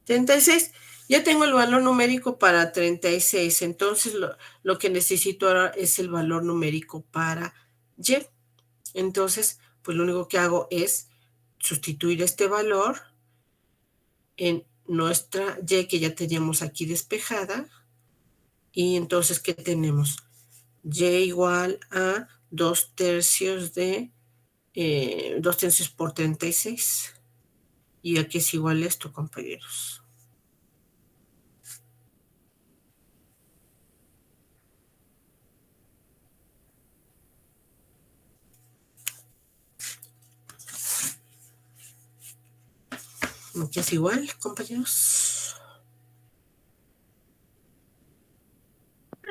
36. Ya tengo el valor numérico para 36. Entonces, lo que necesito ahora es el valor numérico para y. Entonces, pues lo único que hago es sustituir este valor en nuestra y que ya teníamos aquí despejada. Y entonces, ¿qué tenemos? Y igual a 2 tercios de 2 tercios por 36. ¿Y aquí es igual esto, compañeros? Aquí es igual, compañeros.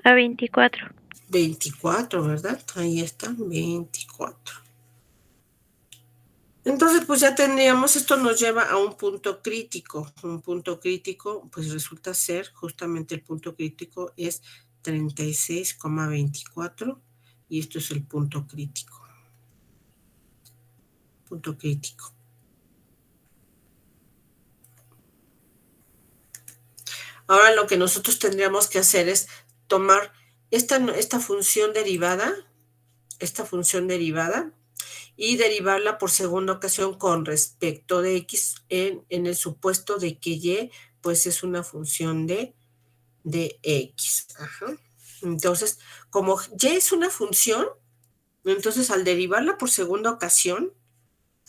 A 24. 24, ¿verdad? Ahí está, 24. Entonces, pues ya tendríamos, esto nos lleva a un punto crítico. Un punto crítico, pues resulta ser, justamente el punto crítico es 36,24 y esto es el punto crítico. Punto crítico. Ahora lo que nosotros tendríamos que hacer es tomar esta función derivada, y derivarla por segunda ocasión con respecto de x en el supuesto de que y pues es una función de x. Ajá. Entonces, como y es una función, entonces al derivarla por segunda ocasión,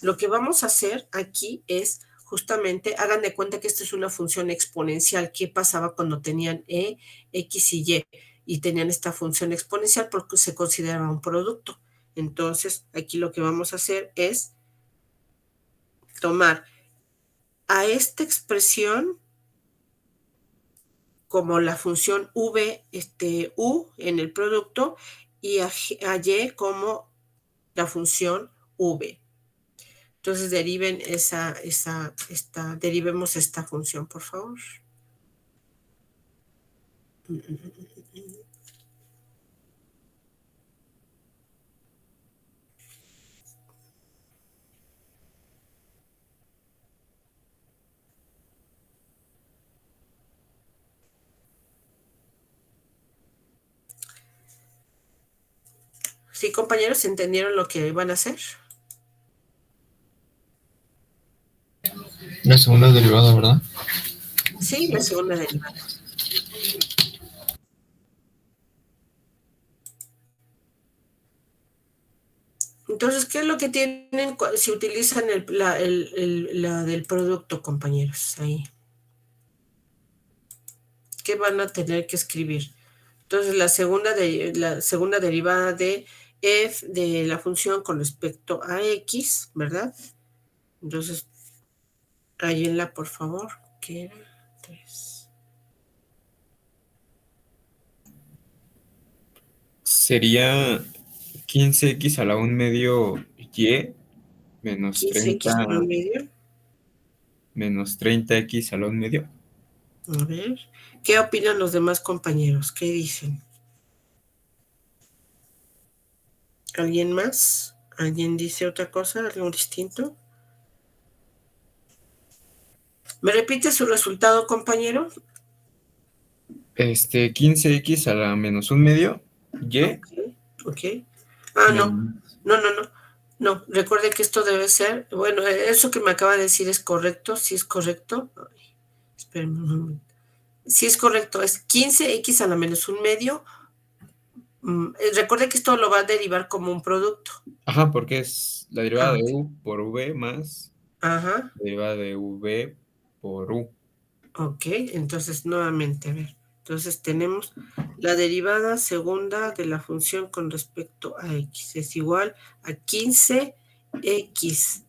lo que vamos a hacer aquí es justamente, hagan de cuenta que esta es una función exponencial. ¿Qué pasaba cuando tenían x y tenían esta función exponencial? Porque se consideraba un producto. Entonces, aquí lo que vamos a hacer es tomar a esta expresión como la función v, u en el producto, y a y como la función v. Entonces deriven derivemos esta función, por favor. ¿Sí, compañeros? ¿Entendieron lo que van a hacer? La segunda derivada, ¿verdad? Sí, la segunda derivada. Entonces, ¿qué es lo que tienen si utilizan la del producto, compañeros? Ahí. ¿Qué van a tener que escribir? Entonces, la segunda derivada de f de la función con respecto a x, ¿verdad? Entonces, rállenla, por favor, que era 3. Sería 15x a la 1 medio y menos 15x a la 1 medio. menos 30x a la 1 medio. A ver, ¿qué opinan los demás compañeros? ¿Qué dicen? ¿Alguien más? ¿Alguien dice otra cosa? ¿Algo distinto? ¿Me repite su resultado, compañero? 15x a la menos 1 medio y Ok. Ah, no. menos- No, recuerde que esto debe ser, bueno, eso que me acaba de decir es correcto, sí es correcto. Ay, espérenme un momento. Sí es correcto, es 15x a la menos 1 medio. Recuerde que esto lo va a derivar como un producto. Ajá, porque es la derivada Ah, de ok. u por v más Ajá, la derivada de v por u. ok, entonces nuevamente, a ver. Entonces tenemos la derivada segunda de la función con respecto a x es igual a 15x.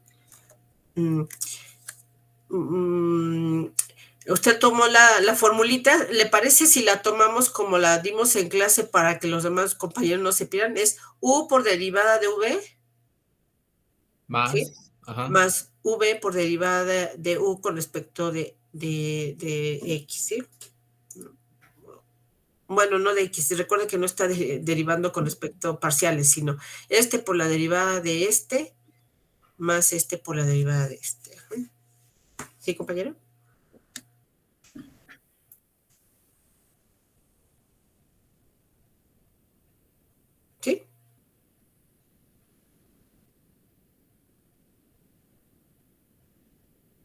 Usted tomó la formulita, ¿le parece si la tomamos como la dimos en clase para que los demás compañeros no se pierdan? Es u por derivada de v, Más, ¿sí? ajá. Más v por derivada de u con respecto de x, ¿sí? Bueno, no de x, recuerde que no está derivando con respecto a parciales, sino este por la derivada de este, más este por la derivada de este. ¿Sí, compañero? ¿Sí?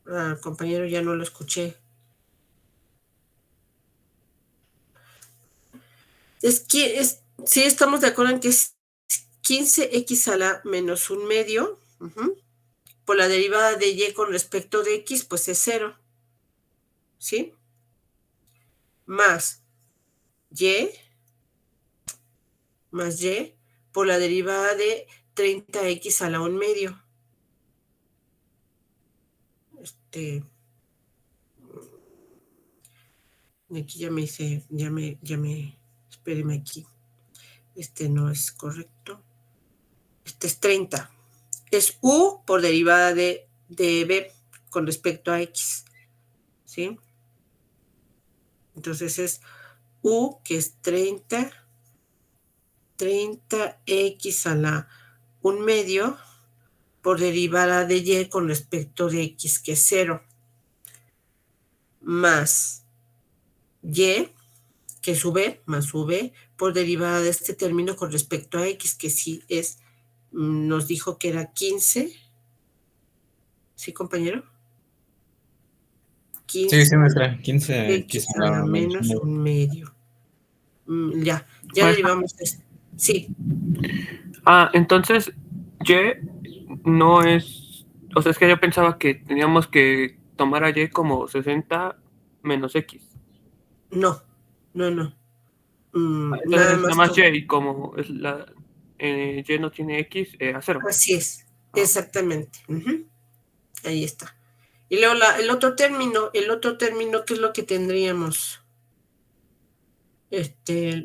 Ah, compañero, ya no lo escuché. Sí, estamos de acuerdo en que es 15x a la menos 1 medio, por la derivada de y con respecto de x, pues es 0, ¿sí? Más y por la derivada de 30x a la 1 medio. Aquí espéreme aquí. No es correcto. Es 30. Es u por derivada de b con respecto a x, ¿sí? Entonces es u, que es 30x a la 1 medio por derivada de y con respecto de x, que es 0, más y, que es v, más v, por derivada de este término con respecto a x, que sí es, nos dijo que era 15. ¿Sí, compañero? 15 Sí, maestra. 15x x a a la la menos menos 1 1 medio. Ya Maestra. derivamos esto. Sí. Entonces, y no es, o sea, es que yo pensaba que teníamos que tomar a y como 60 menos x. No. Entonces Nada es nada más más y, como es y no tiene x, a 0. Así es, exactamente. Ahí está. Y luego el otro término, ¿qué es lo que tendríamos?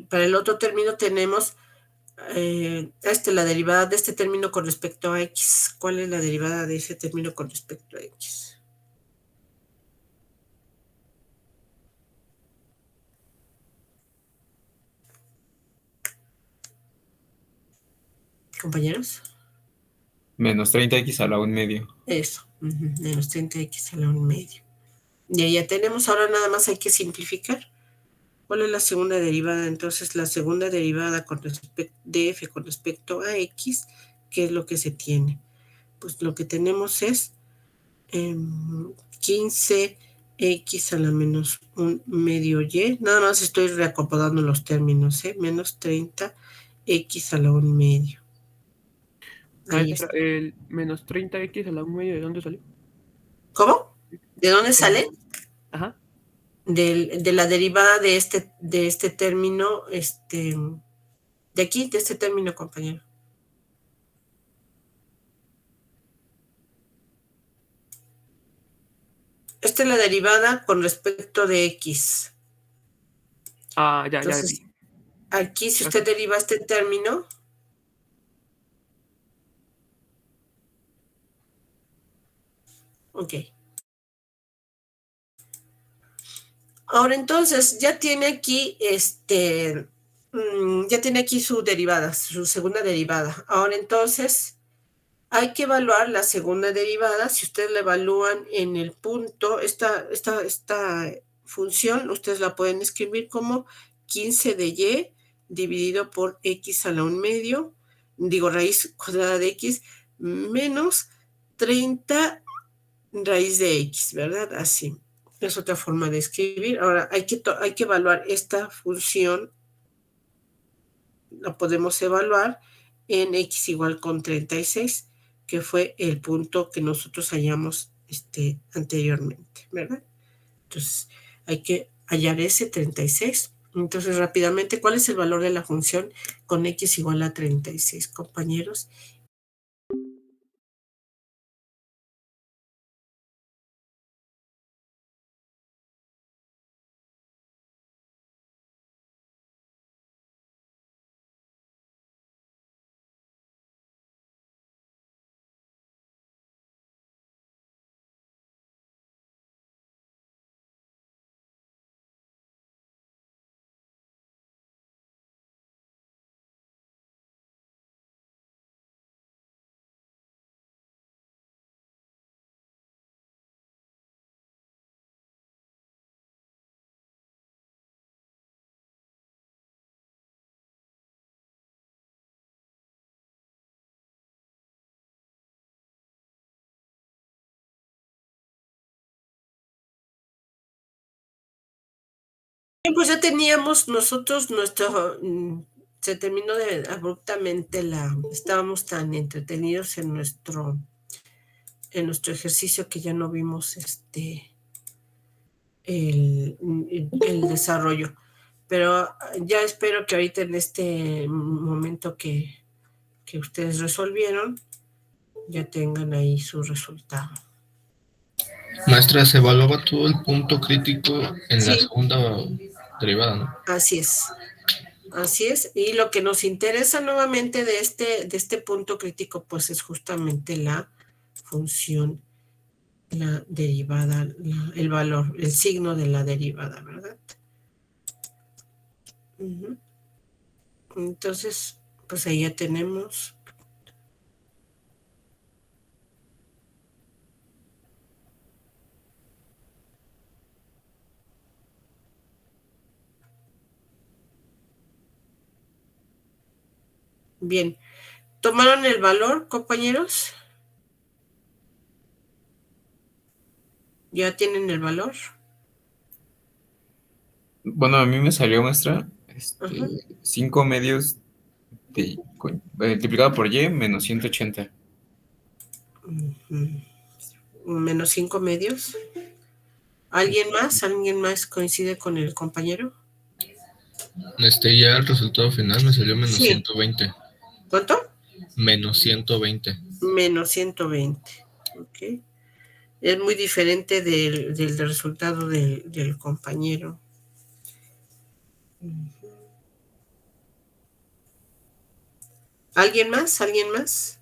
Para el otro término tenemos la derivada de este término con respecto a x. ¿Cuál es la derivada de ese término con respecto a x? Compañeros. menos 30x a la 1 medio. Eso, menos 30x a la 1 medio. Y ahí ya tenemos, ahora nada más hay que simplificar. ¿Cuál es la segunda derivada? Entonces, la segunda derivada de f con respecto a x, ¿qué es lo que se tiene? Pues lo que tenemos es 15x a la menos 1 medio y. Nada más estoy reacomodando los términos, menos 30x a la 1 medio. Ahí está. El menos 30x a la 1 medio, ¿de dónde salió? ¿Cómo? ¿De dónde sale? Ajá. De la derivada de este término, de aquí, de este término, compañero. Esta es la derivada con respecto de X. Ah, ya Entonces, vi. aquí si usted deriva este término, ok. Ahora entonces ya tiene aquí ya tiene aquí su derivada, su segunda derivada. Ahora entonces hay que evaluar la segunda derivada. Si ustedes la evalúan en el punto, esta función, ustedes la pueden escribir como 15 de y dividido por x a la 1/2, digo raíz cuadrada de x, menos 30 raíz de x, ¿verdad? Así. Es otra forma de escribir. Ahora hay que evaluar esta función. La podemos evaluar en x igual con 36, que fue el punto que nosotros hallamos anteriormente, ¿verdad? Entonces, hay que hallar ese 36. Entonces, rápidamente, ¿cuál es el valor de la función con x igual a 36, compañeros? Pues ya teníamos nosotros se terminó abruptamente estábamos tan entretenidos en nuestro ejercicio que ya no vimos el desarrollo. Pero ya espero que ahorita en este momento que ustedes resolvieron, ya tengan ahí su resultado. Maestra, se evaluaba todo el punto crítico en la Sí. segunda derivada, ¿no? Así es. Así es. Y lo que nos interesa nuevamente de este punto crítico, pues es justamente la función, la derivada, el valor, el signo de la derivada, ¿verdad? Uh-huh. Entonces, pues ahí ya tenemos. Bien. ¿Tomaron el valor, compañeros? ¿Ya tienen el valor? Bueno, a mí me salió, maestra, Ajá. 5 medios multiplicado por y menos 180. Uh-huh. Menos 5 medios. ¿Alguien más? ¿Alguien más coincide con el compañero? Ya el resultado final me salió menos Sí. 120. ¿Cuánto? Menos 120. Menos 120. Ok. Es muy diferente del resultado del compañero. ¿Alguien más? ¿Alguien más?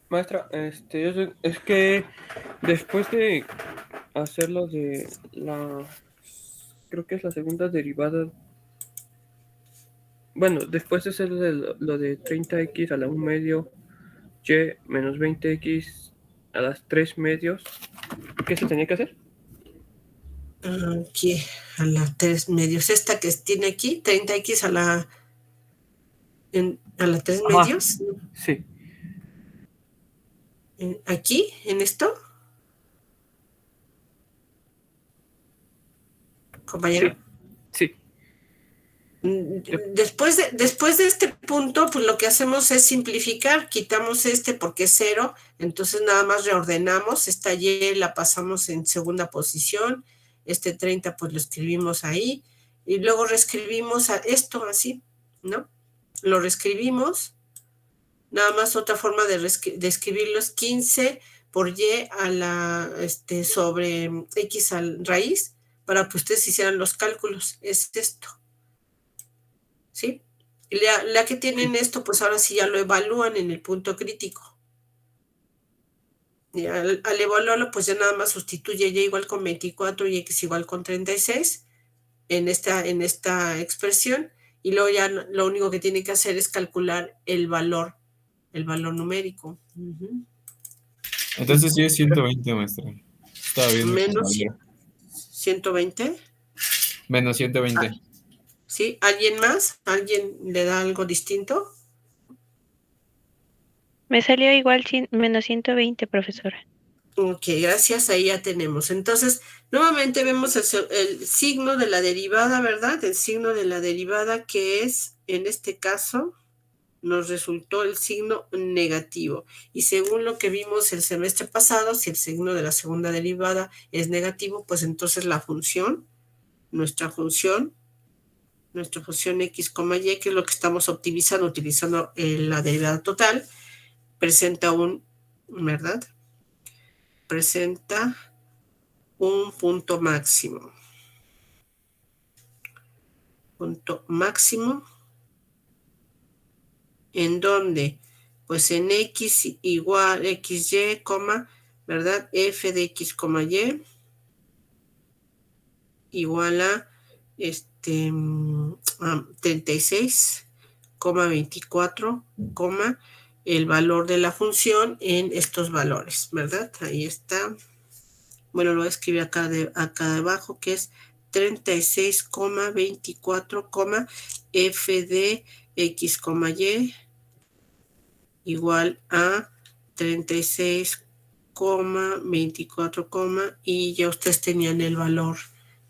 Maestra, es que después de hacer lo de creo que es la segunda derivada. Bueno, después de hacer lo de 30x a la 1/2 y menos 20x a las 3 medios, ¿qué se tenía que hacer? Aquí, a la 3 medios. Esta que tiene aquí, 30x a la 3 Ajá. medios. Sí. Aquí, en esto. Compañero. Sí. Después de este punto, pues lo que hacemos es simplificar, quitamos porque es 0, entonces nada más reordenamos, esta y la pasamos en segunda posición, 30 pues lo escribimos ahí, y luego reescribimos esto así, ¿no? Lo reescribimos, Nada más otra forma de escribirlo es 15 por y a la, sobre x al raíz, para que ustedes hicieran los cálculos. Es esto. ¿Sí? Y la que tienen esto, pues ahora sí ya lo evalúan en el punto crítico. Y al evaluarlo, pues ya nada más sustituye y igual con 24 y x igual con 36 en esta expresión, y luego ya lo único que tiene que hacer es calcular el valor numérico. Entonces sí es 120, maestra. Estaba viendo. Menos 120. Menos 120. ¿Sí? ¿Alguien más? ¿Alguien le da algo distinto? Me salió igual menos 120, profesora. Ok, gracias, ahí ya tenemos. Entonces, nuevamente vemos el signo de la derivada, ¿verdad? El signo de la derivada, que es, en este caso, nos resultó el signo negativo. Y según lo que vimos el semestre pasado, si el signo de la segunda derivada es negativo, pues entonces la función, nuestra función x, y, que es lo que estamos optimizando, utilizando la derivada total, presenta ¿verdad? Presenta un punto máximo. Punto máximo. ¿En dónde? Pues en x igual xy, ¿verdad? F de x, y igual a 36,24, el valor de la función en estos valores, ¿verdad? Ahí está. Bueno, lo voy a escribir acá debajo, que es 36,24, f de x, y igual a 36,24, y ya ustedes tenían el valor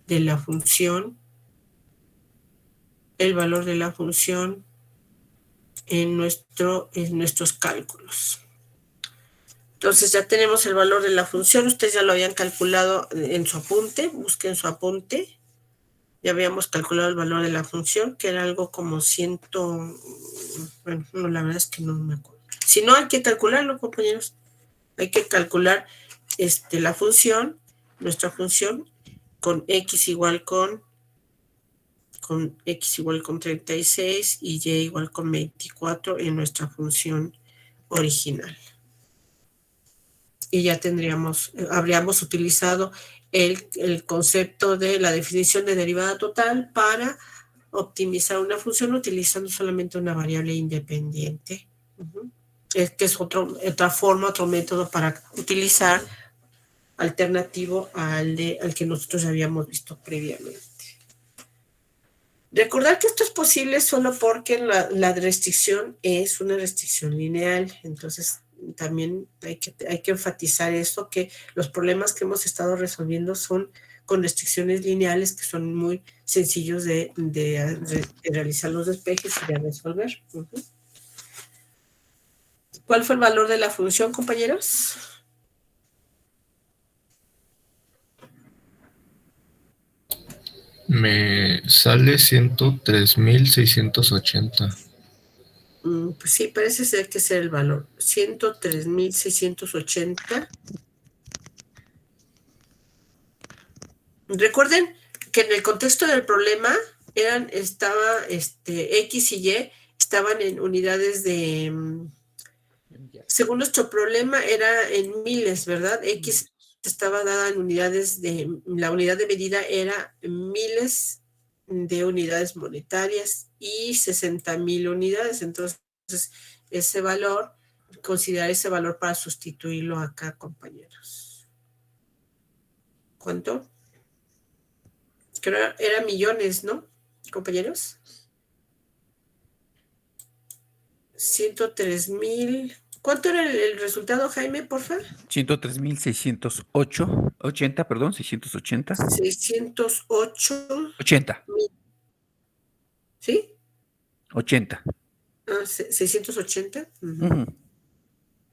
de la función, en nuestros cálculos. Entonces ya tenemos el valor de la función, ustedes ya lo habían calculado en su apunte, busquen su apunte. Ya habíamos calculado el valor de la función, que era algo como 100, bueno, no, la verdad es que no me acuerdo. Si no, hay que calcularlo, compañeros. Hay que calcular la función, nuestra función, con x igual con 36 y y igual con 24 en nuestra función original. Y ya habríamos utilizado el concepto de la definición de derivada total para optimizar una función utilizando solamente una variable independiente. Que es otra forma, otro método para utilizar alternativo al que nosotros habíamos visto previamente. Recordar que esto es posible solo porque la restricción es una restricción lineal. Entonces, también hay que enfatizar esto, que los problemas que hemos estado resolviendo son con restricciones lineales, que son muy sencillos de realizar los despejes y de resolver. ¿Cuál fue el valor de la función, compañeros? Me sale 103,680. Pues sí, parece ser que ese es el valor. 103,680. Recuerden que en el contexto del problema estaba X y Y estaban en unidades de... Según nuestro problema era en miles, ¿verdad? X estaba dada en unidades la unidad de medida era miles de unidades monetarias y 60,000 unidades. Entonces, considerar ese valor para sustituirlo acá, compañeros. ¿Cuánto? Creo que era millones, ¿no, compañeros? 103,000. ¿Cuánto era el resultado, Jaime, por favor? 103,680, perdón, 680. 608. 80. ¿Sí? 80. 680.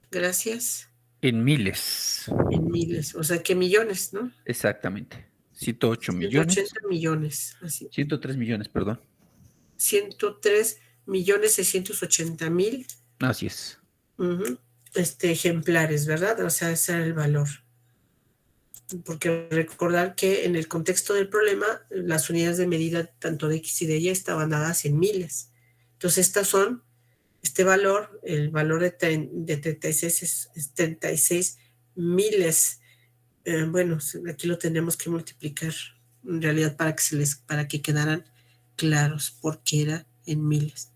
Gracias. En miles. En miles, o sea, que millones, ¿no? Exactamente. 108 millones. 180 millones, así. 103 millones, perdón. 103,680,000. Así es. ejemplares, ¿verdad? O sea, ese era el valor. Porque recordar que en el contexto del problema, las unidades de medida tanto de X y de Y estaban dadas en miles. Entonces, este valor, el valor de 36 es 36 miles. Bueno, aquí lo tenemos que multiplicar en realidad para que quedaran claros, porque era en miles.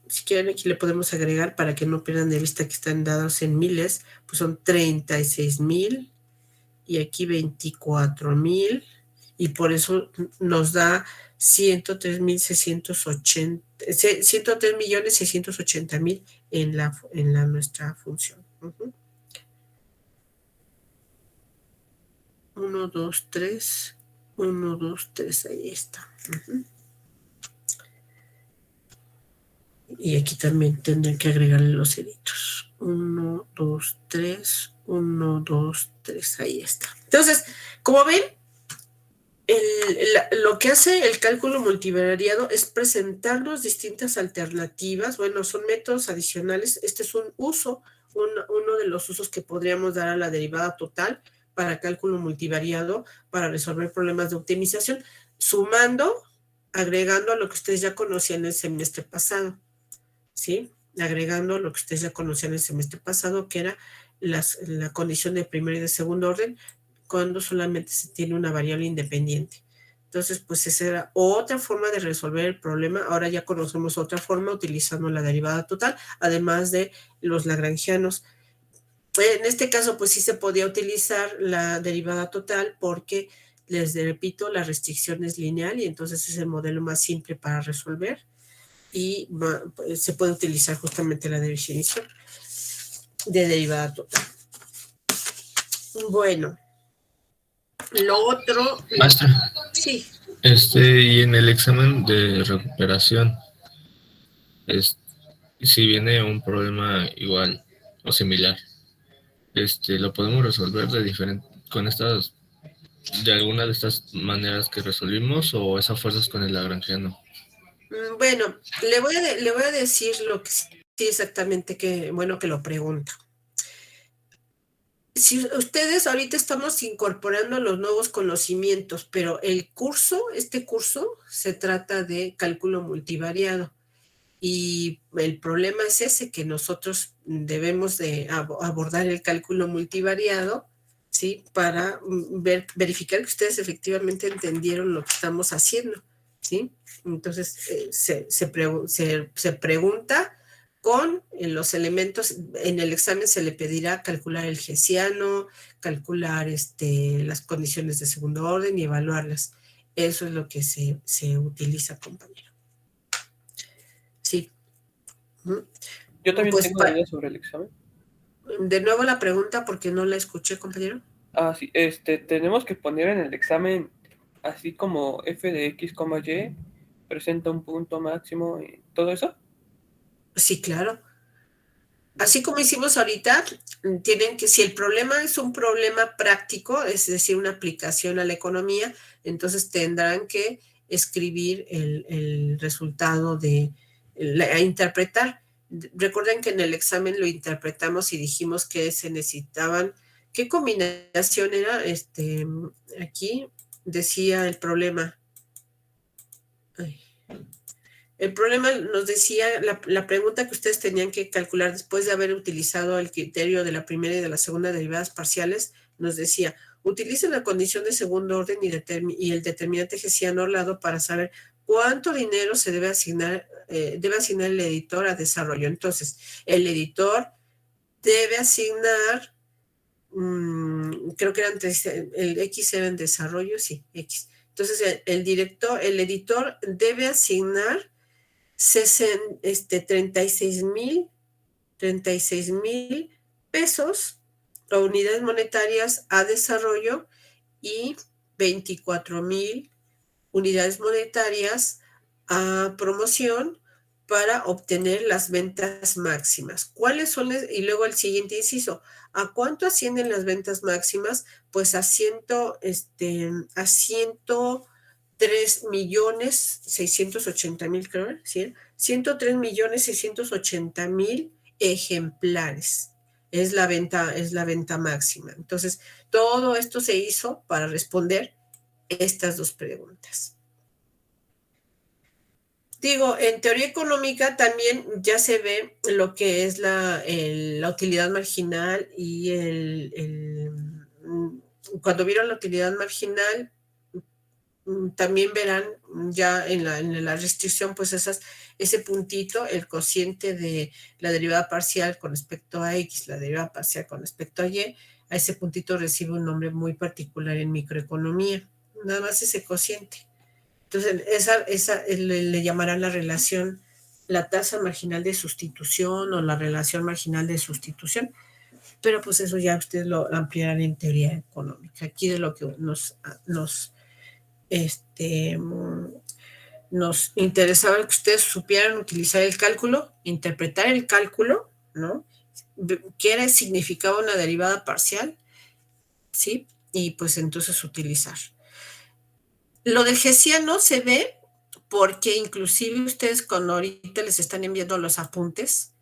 Si quieren, aquí le podemos agregar para que no pierdan de vista que están dados en miles, pues son 36,000 y aquí 24,000, y por eso nos da 103,680,000 en nuestra función. 1, 2, 3, 1, 2, 3, ahí está. Y aquí también tendrán que agregarle los ceritos. 1, 2, 3, 1, 2, 3, ahí está. Entonces, como ven, lo que hace el cálculo multivariado es presentarnos distintas alternativas. Bueno, son métodos adicionales. Este es un uso, uno de los usos que podríamos dar a la derivada total para cálculo multivariado, para resolver problemas de optimización, agregando a lo que ustedes ya conocían el semestre pasado. ¿Sí? Agregando lo que ustedes ya conocían el semestre pasado, que era la condición de primer y de segundo orden, cuando solamente se tiene una variable independiente. Entonces, pues esa era otra forma de resolver el problema. Ahora ya conocemos otra forma utilizando la derivada total, además de los lagrangianos. En este caso, pues sí se podía utilizar la derivada total porque, les repito, la restricción es lineal y entonces es el modelo más simple para resolver. Y se puede utilizar justamente la definición de derivada total. Bueno, lo otro... Maestra. Sí. Y en el examen de recuperación, si viene un problema igual o similar, lo podemos resolver de alguna de estas maneras que resolvimos, o esa fuerzas con el lagrangiano. Bueno, le voy a decir lo que sí exactamente, que bueno que lo pregunta. Si ustedes ahorita estamos incorporando los nuevos conocimientos, pero este curso se trata de cálculo multivariado. Y el problema es ese, que nosotros debemos de abordar el cálculo multivariado, ¿sí? Para verificar que ustedes efectivamente entendieron lo que estamos haciendo, ¿sí? Entonces, se pregunta con los elementos. En el examen se le pedirá calcular el hessiano, calcular las condiciones de segundo orden y evaluarlas. Eso es lo que se utiliza, compañero. Sí. Yo también Pues, tengo dudas sobre el examen. De nuevo la pregunta, porque no la escuché, compañero. Sí, tenemos que poner en el examen, así como f de x, y presenta un punto máximo y todo eso. Sí, claro. Así como hicimos ahorita, si el problema es un problema práctico, es decir, una aplicación a la economía, entonces tendrán que escribir el resultado a interpretar. Recuerden que en el examen lo interpretamos y dijimos que se necesitaban, ¿qué combinación era? Aquí decía el problema. El problema nos decía, la pregunta que ustedes tenían que calcular después de haber utilizado el criterio de la primera y de la segunda derivadas parciales, nos decía, utilicen la condición de segundo orden y el determinante hessiano al lado para saber cuánto dinero se debe asignar el editor a desarrollo. Entonces, el editor debe asignar, creo que el X era en desarrollo, sí, X. Entonces, el editor debe asignar 36,000 pesos o unidades monetarias a desarrollo y 24,000 unidades monetarias a promoción para obtener las ventas máximas. ¿Cuáles son? Y luego el siguiente inciso, ¿a cuánto ascienden las ventas máximas? Pues a 100 103.680.000, creo, ¿sí? 103.680.000 ejemplares. Es la venta máxima. Entonces, todo esto se hizo para responder estas dos preguntas. Digo, en teoría económica también ya se ve lo que es la utilidad marginal y cuando vieron la utilidad marginal, también verán ya en la restricción, pues ese puntito, el cociente de la derivada parcial con respecto a X, la derivada parcial con respecto a Y, a ese puntito recibe un nombre muy particular en microeconomía, nada más ese cociente. Entonces, esa le llamarán la relación, la tasa marginal de sustitución o la relación marginal de sustitución, pero pues eso ya ustedes lo ampliarán en teoría económica. Aquí de lo que nos interesaba que ustedes supieran utilizar el cálculo, interpretar el cálculo, ¿no? ¿Qué significaba una derivada parcial? ¿Sí? Y pues entonces utilizar. Lo del hessiano se ve porque inclusive ustedes cuando ahorita les están enviando los apuntes,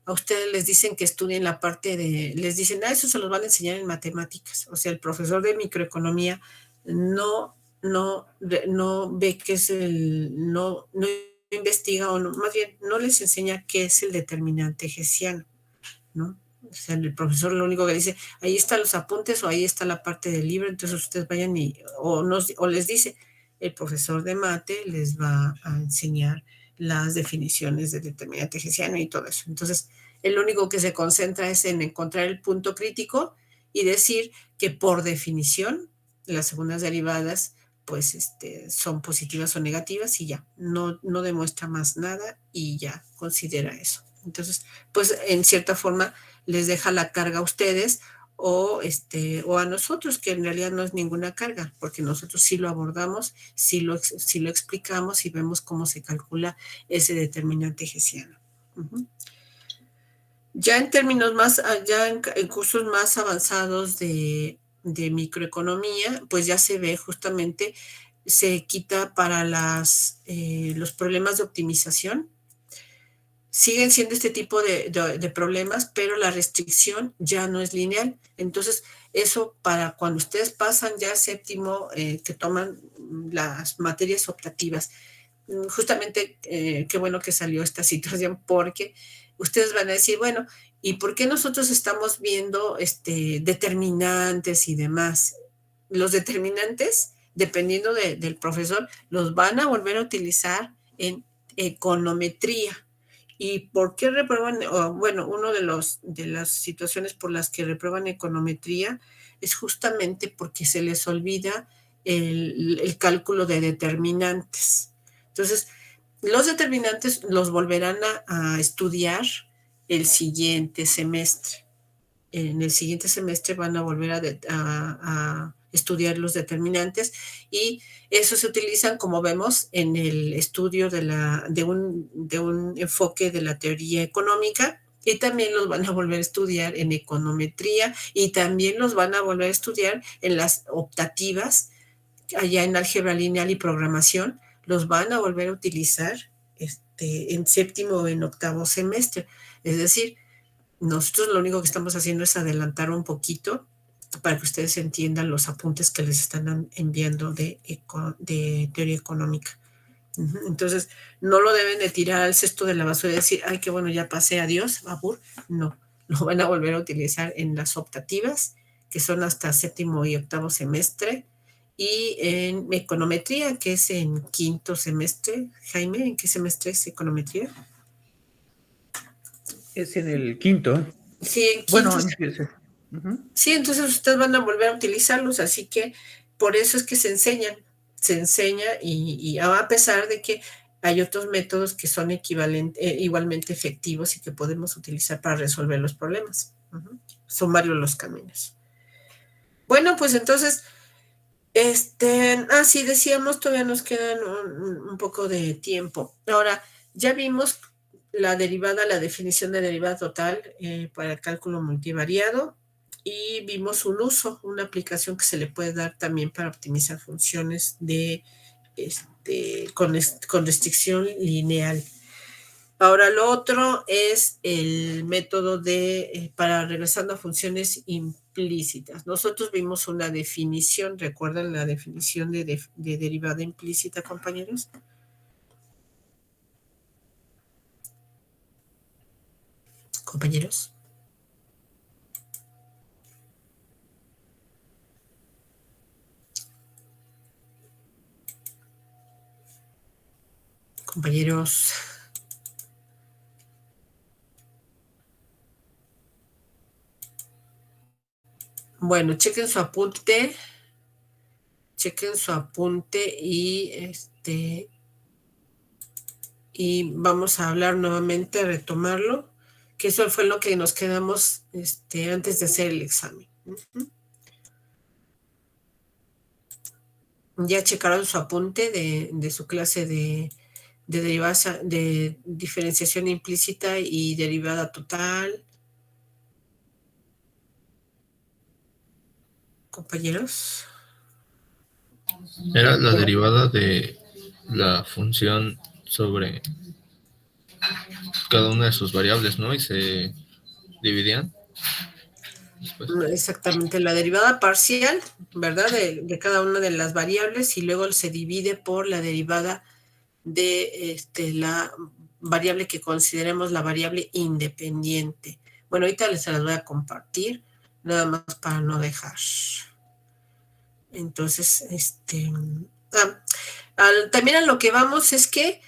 a ustedes les dicen que estudien la parte les dicen, eso se los van a enseñar en matemáticas. O sea, el profesor de microeconomía no ve qué es no investiga, o no, más bien no les enseña qué es el determinante hessiano, ¿no? O sea, el profesor lo único que dice, ahí están los apuntes o ahí está la parte del libro, entonces ustedes vayan o les dice, el profesor de mate les va a enseñar las definiciones de determinante hessiano y todo eso. Entonces, el único que se concentra es en encontrar el punto crítico y decir que por definición las segundas derivadas pues son positivas o negativas y ya, no demuestra más nada y ya considera eso. Entonces, pues en cierta forma les deja la carga a ustedes o a nosotros, que en realidad no es ninguna carga, porque nosotros sí lo abordamos, sí lo explicamos y vemos cómo se calcula ese determinante hessiano. Ya en términos ya en cursos más avanzados de microeconomía, pues ya se ve justamente, se quita para los problemas de optimización. Siguen siendo este tipo de problemas, pero la restricción ya no es lineal. Entonces, eso para cuando ustedes pasan ya séptimo, que toman las materias optativas. Justamente, qué bueno que salió esta situación, porque ustedes van a decir, bueno, ¿y por qué nosotros estamos viendo determinantes y demás? Los determinantes, dependiendo del profesor, los van a volver a utilizar en econometría. ¿Y por qué reprueban? Bueno, una de las situaciones por las que reprueban econometría es justamente porque se les olvida el cálculo de determinantes. Entonces, los determinantes los volverán a estudiar el siguiente semestre. En el siguiente semestre van a volver a estudiar los determinantes y eso se utilizan, como vemos, en el estudio de un enfoque de la teoría económica, y también los van a volver a estudiar en econometría y también los van a volver a estudiar en las optativas, allá en álgebra lineal y programación, los van a volver a utilizar en séptimo o en octavo semestre. Es decir, nosotros lo único que estamos haciendo es adelantar un poquito para que ustedes entiendan los apuntes que les están enviando de teoría económica. Entonces, no lo deben de tirar al cesto de la basura y decir, ay, qué bueno, ya pasé, adiós, babur. No, lo van a volver a utilizar en las optativas, que son hasta séptimo y octavo semestre, y en econometría, que es en quinto semestre. Jaime, ¿en qué semestre es econometría? Es en el quinto. Sí, en quinto. Bueno, sí, entonces ustedes van a volver a utilizarlos, así que por eso es que se enseña y a pesar de que hay otros métodos que son igualmente efectivos y que podemos utilizar para resolver los problemas. Son varios los caminos. Bueno, pues entonces, sí, decíamos, todavía nos quedan un poco de tiempo. Ahora, ya vimos la definición de derivada total para el cálculo multivariado, y vimos un uso, una aplicación que se le puede dar también para optimizar funciones de con restricción lineal. Ahora, lo otro es el método para regresando a funciones implícitas. Nosotros vimos una definición, ¿recuerdan la definición de derivada implícita, compañeros? Compañeros. Compañeros. Bueno, chequen su apunte. Chequen su apunte y vamos a hablar nuevamente, retomarlo, que eso fue lo que nos quedamos antes de hacer el examen. Ya checaron su apunte de su clase de derivada, de diferenciación implícita y derivada total. Compañeros. Era la derivada de la función sobre cada una de sus variables, ¿no? Y se dividían. Después. Exactamente, la derivada parcial, ¿verdad? De cada una de las variables y luego se divide por la derivada de la variable que consideremos la variable independiente. Bueno, ahorita les las voy a compartir, nada más para no dejar. Entonces, también a lo que vamos es que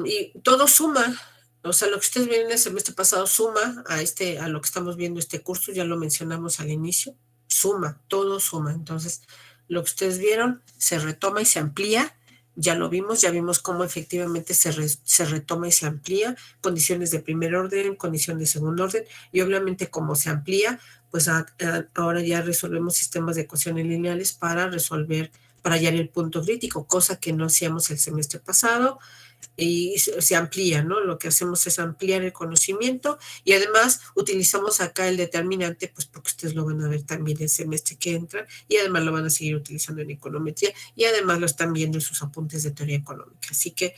y todo suma, o sea, lo que ustedes vieron el semestre pasado suma a lo que estamos viendo este curso, ya lo mencionamos al inicio, suma, todo suma. Entonces, lo que ustedes vieron se retoma y se amplía, ya lo vimos, ya vimos cómo efectivamente se retoma y se amplía, condiciones de primer orden, condiciones de segundo orden, y obviamente como se amplía, pues ahora ya resolvemos sistemas de ecuaciones lineales para hallar el punto crítico, cosa que no hacíamos el semestre pasado, y se amplía, ¿no? Lo que hacemos es ampliar el conocimiento y además utilizamos acá el determinante, pues porque ustedes lo van a ver también el semestre que entra y además lo van a seguir utilizando en econometría y además lo están viendo en sus apuntes de teoría económica. Así que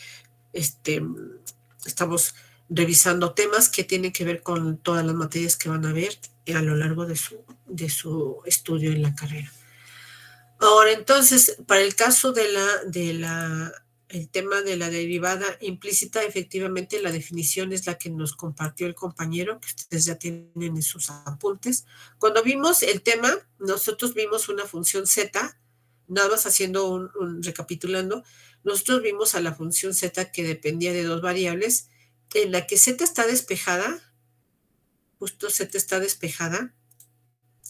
estamos revisando temas que tienen que ver con todas las materias que van a ver a lo largo de su estudio en la carrera. Ahora, entonces, para el caso el tema de la derivada implícita, efectivamente la definición es la que nos compartió el compañero, que ustedes ya tienen en sus apuntes. Cuando vimos el tema, nosotros vimos una función z, nada más haciendo recapitulando, nosotros vimos a la función z que dependía de dos variables, en la que z está despejada, justo z está despejada,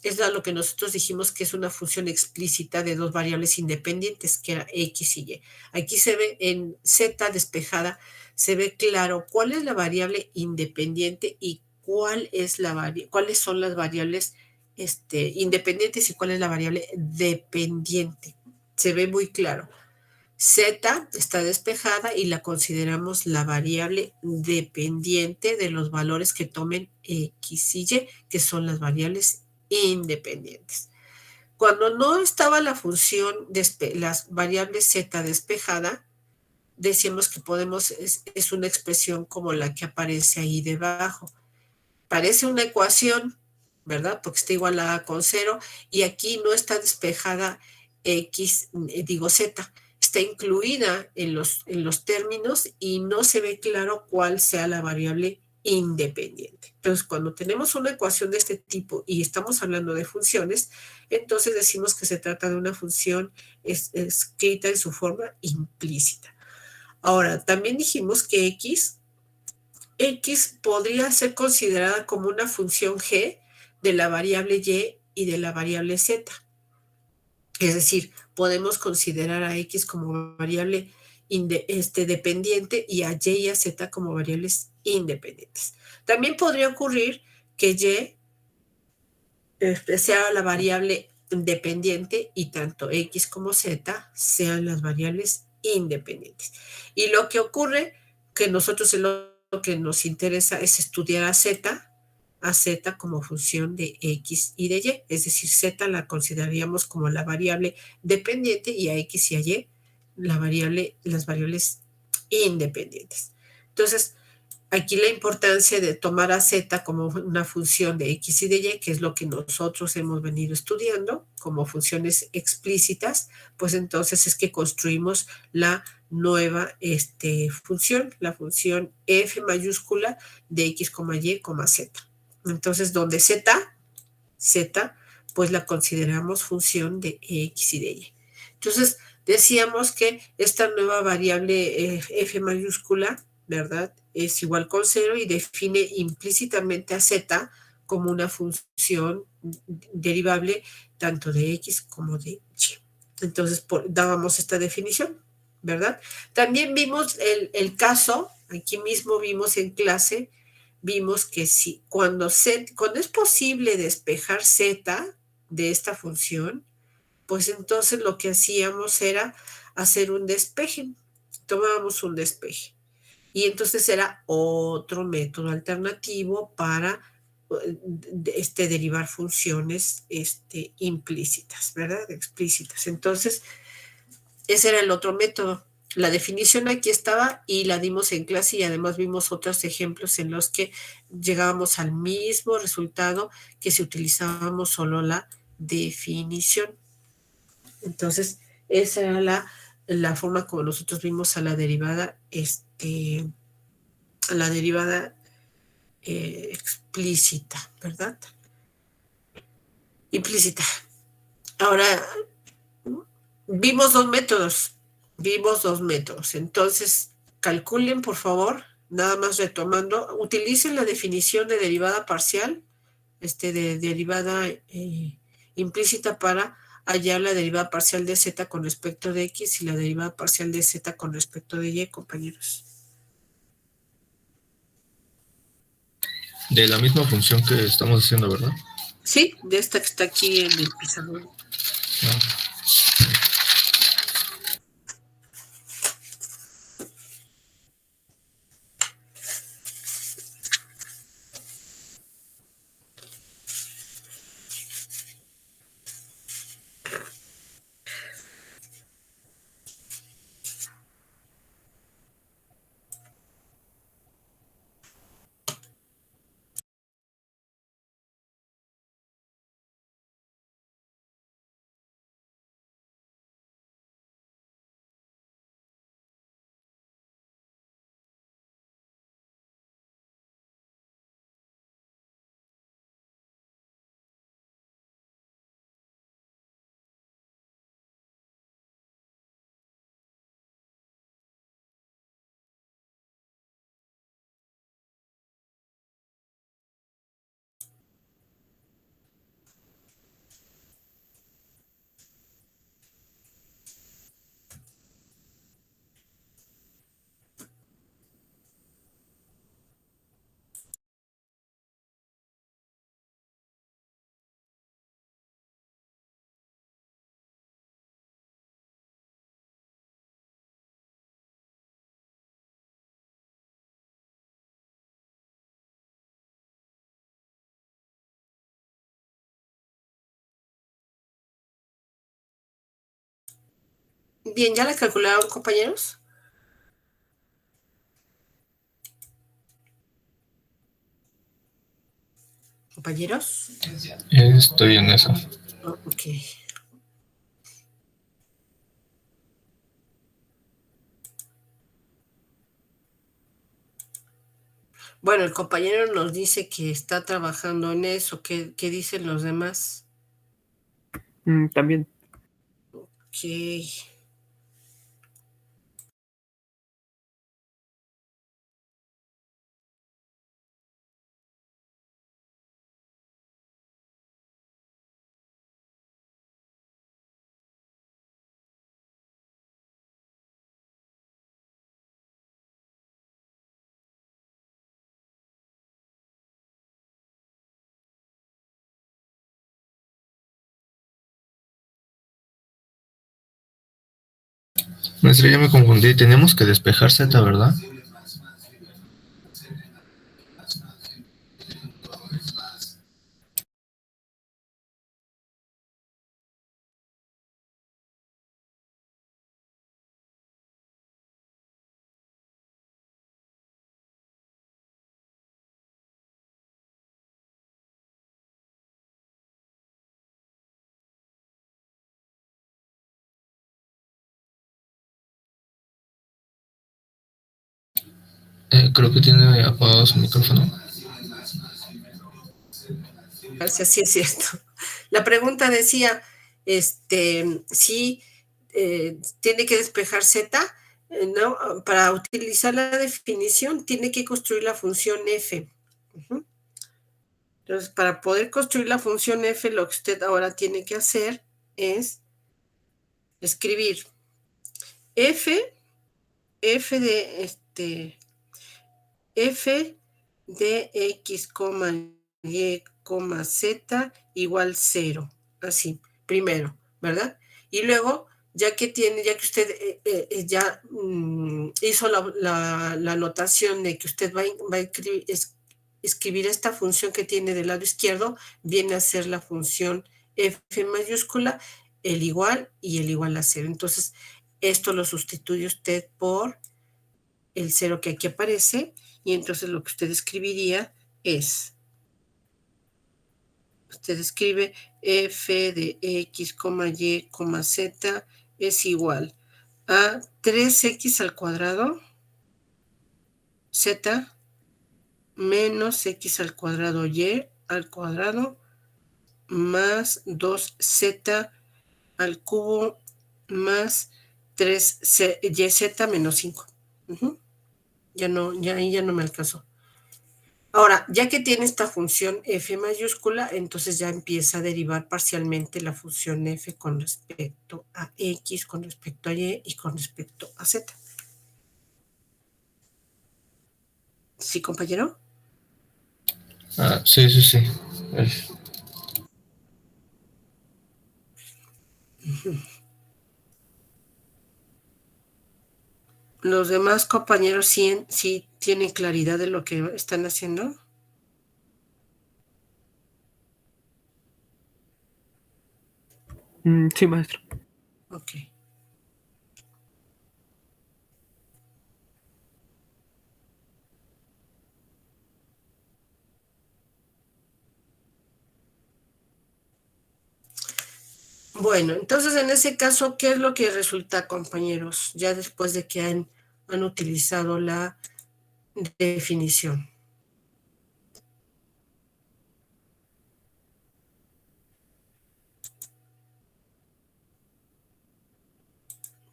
es lo que nosotros dijimos que es una función explícita de dos variables independientes, que era x y y. Aquí se ve en z despejada, se ve claro cuál es la variable independiente y cuáles son las variables independientes y cuál es la variable dependiente. Se ve muy claro. Z está despejada y la consideramos la variable dependiente de los valores que tomen x y y, que son las variables independientes. Cuando no estaba la función las variables z despejada, decíamos que es una expresión como la que aparece ahí debajo. Parece una ecuación, ¿verdad? Porque está igual a con 0 y aquí no está despejada z, está incluida en los términos y no se ve claro cuál sea la variable independiente. Entonces, cuando tenemos una ecuación de este tipo y estamos hablando de funciones, entonces decimos que se trata de una función escrita en su forma implícita. Ahora, también dijimos que x podría ser considerada como una función g de la variable y de la variable z. Es decir, podemos considerar a x como variable dependiente y a y y a z como variables independientes. También podría ocurrir que y sea la variable dependiente y tanto x como z sean las variables independientes. Y lo que ocurre, que nosotros lo que nos interesa es estudiar a z como función de x y de y, es decir, z la consideraríamos como la variable dependiente y a x y a y las variables independientes. Entonces, aquí la importancia de tomar a z como una función de x y de y, que es lo que nosotros hemos venido estudiando como funciones explícitas, pues entonces es que construimos la nueva función, la función f mayúscula de x, y, z. Entonces, donde z, pues la consideramos función de x y de y. Entonces, decíamos que esta nueva variable f mayúscula, ¿verdad?, es igual con 0 y define implícitamente a z como una función derivable tanto de x como de y. Entonces, dábamos esta definición, ¿verdad? También vimos el caso, aquí mismo vimos en clase, vimos que si cuando es posible despejar z de esta función, pues entonces lo que hacíamos era hacer un despeje. Tomábamos un despeje. Y entonces era otro método alternativo para derivar funciones implícitas, ¿verdad? Explícitas. Entonces, ese era el otro método. La definición aquí estaba y la dimos en clase y además vimos otros ejemplos en los que llegábamos al mismo resultado que si utilizábamos solo la definición. Entonces, esa era la forma como nosotros vimos a la derivada, explícita, ¿verdad? Implícita. Ahora, vimos dos métodos. Entonces, calculen, por favor, nada más retomando, utilicen la definición de derivada parcial, de derivada implícita para hallar la derivada parcial de z con respecto de x y la derivada parcial de z con respecto de y, compañeros. De la misma función que estamos haciendo, ¿verdad? Sí, de esta que está aquí en el pizarrón. Ah. Bien, ¿ya la calcularon, compañeros? ¿Compañeros? Estoy en eso. Oh, ok. Bueno, el compañero nos dice que está trabajando en eso. ¿Qué dicen los demás? También. Ok. Maestra, ya me confundí. Teníamos que despejar z, ¿verdad? Creo que tiene apagado su micrófono. Gracias, sí es cierto. La pregunta decía, si tiene que despejar Z, ¿no? Para utilizar la definición tiene que construir la función f. Entonces, para poder construir la función f, lo que usted ahora tiene que hacer es escribir f de x, y, z igual 0. Así, primero, ¿verdad? Y luego, ya que usted ya hizo la anotación de que usted va a escribir esta función que tiene del lado izquierdo, viene a ser la función f mayúscula, el igual y el igual a 0. Entonces, esto lo sustituye usted por el 0 que aquí aparece, y entonces lo que usted escribiría es, usted escribe f de x, y, z es igual a 3x al cuadrado, z, menos x al cuadrado, y al cuadrado, más 2z al cubo, más 3yz menos 5. Ya ahí ya no me alcanzó. Ahora, ya que tiene esta función f mayúscula, entonces ya empieza a derivar parcialmente la función f con respecto a x, con respecto a y y con respecto a z. ¿Sí, compañero? Sí. ¿Los demás compañeros sí tienen claridad de lo que están haciendo? Sí, maestro. Ok. Bueno, entonces en ese caso, ¿qué es lo que resulta, compañeros? Ya después de que han utilizado la definición.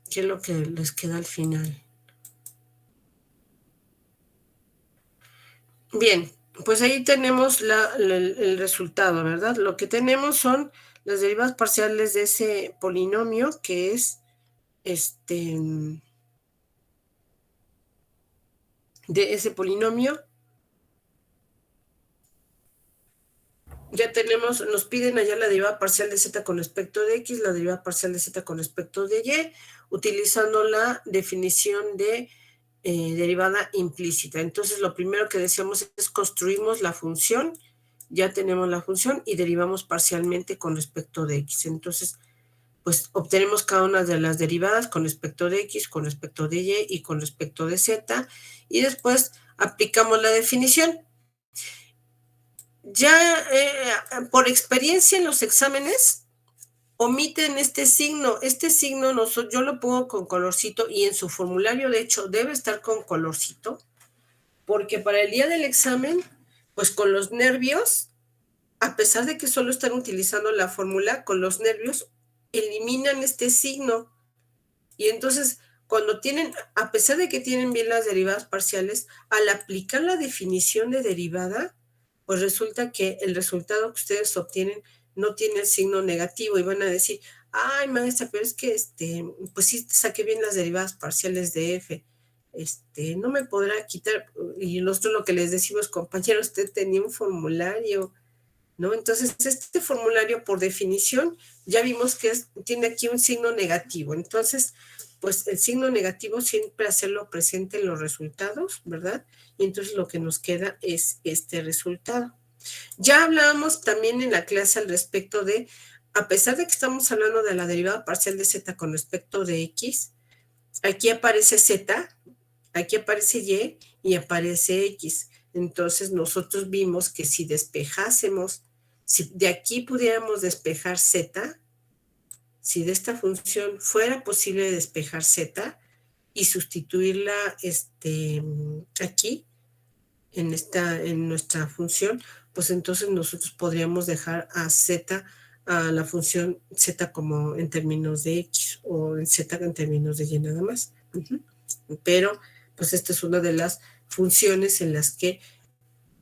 ¿Qué es lo que les queda al final? Bien, pues ahí tenemos el resultado, ¿verdad? Lo que tenemos son las derivadas parciales de ese polinomio, que es de ese polinomio. Ya tenemos, nos piden allá la derivada parcial de z con respecto de x, la derivada parcial de z con respecto de y, utilizando la definición de derivada implícita. Entonces, lo primero que decíamos es construimos la función, ya tenemos la función y derivamos parcialmente con respecto de x. Entonces, pues obtenemos cada una de las derivadas con respecto de x, con respecto de y y con respecto de z, y después aplicamos la definición. Ya por experiencia en los exámenes, omiten este signo. Este signo yo lo pongo con colorcito y en su formulario, de hecho, debe estar con colorcito, porque para el día del examen, pues con los nervios, a pesar de que solo están utilizando la fórmula, con los nervios eliminan este signo. Y entonces, cuando tienen, a pesar de que tienen bien las derivadas parciales, al aplicar la definición de derivada, pues resulta que el resultado que ustedes obtienen no tiene el signo negativo y van a decir, ay, maestra, pero es que pues sí saqué bien las derivadas parciales de f, no me podrá quitar. Y nosotros lo que les decimos, compañero, usted tenía un formulario, ¿no? Entonces, este formulario, por definición, ya vimos que tiene aquí un signo negativo. Entonces, pues el signo negativo siempre hacerlo presente en los resultados, ¿verdad? Y entonces lo que nos queda es este resultado. Ya hablábamos también en la clase al respecto de, a pesar de que estamos hablando de la derivada parcial de z con respecto de x, aquí aparece z, aquí aparece y aparece x. Entonces nosotros vimos que si despejásemos, si de aquí pudiéramos despejar z, si de esta función fuera posible despejar z, y sustituirla aquí, en nuestra función, pues entonces nosotros podríamos dejar a la función z como en términos de x o en z en términos de y nada más. Pero pues esta es una de las funciones en las que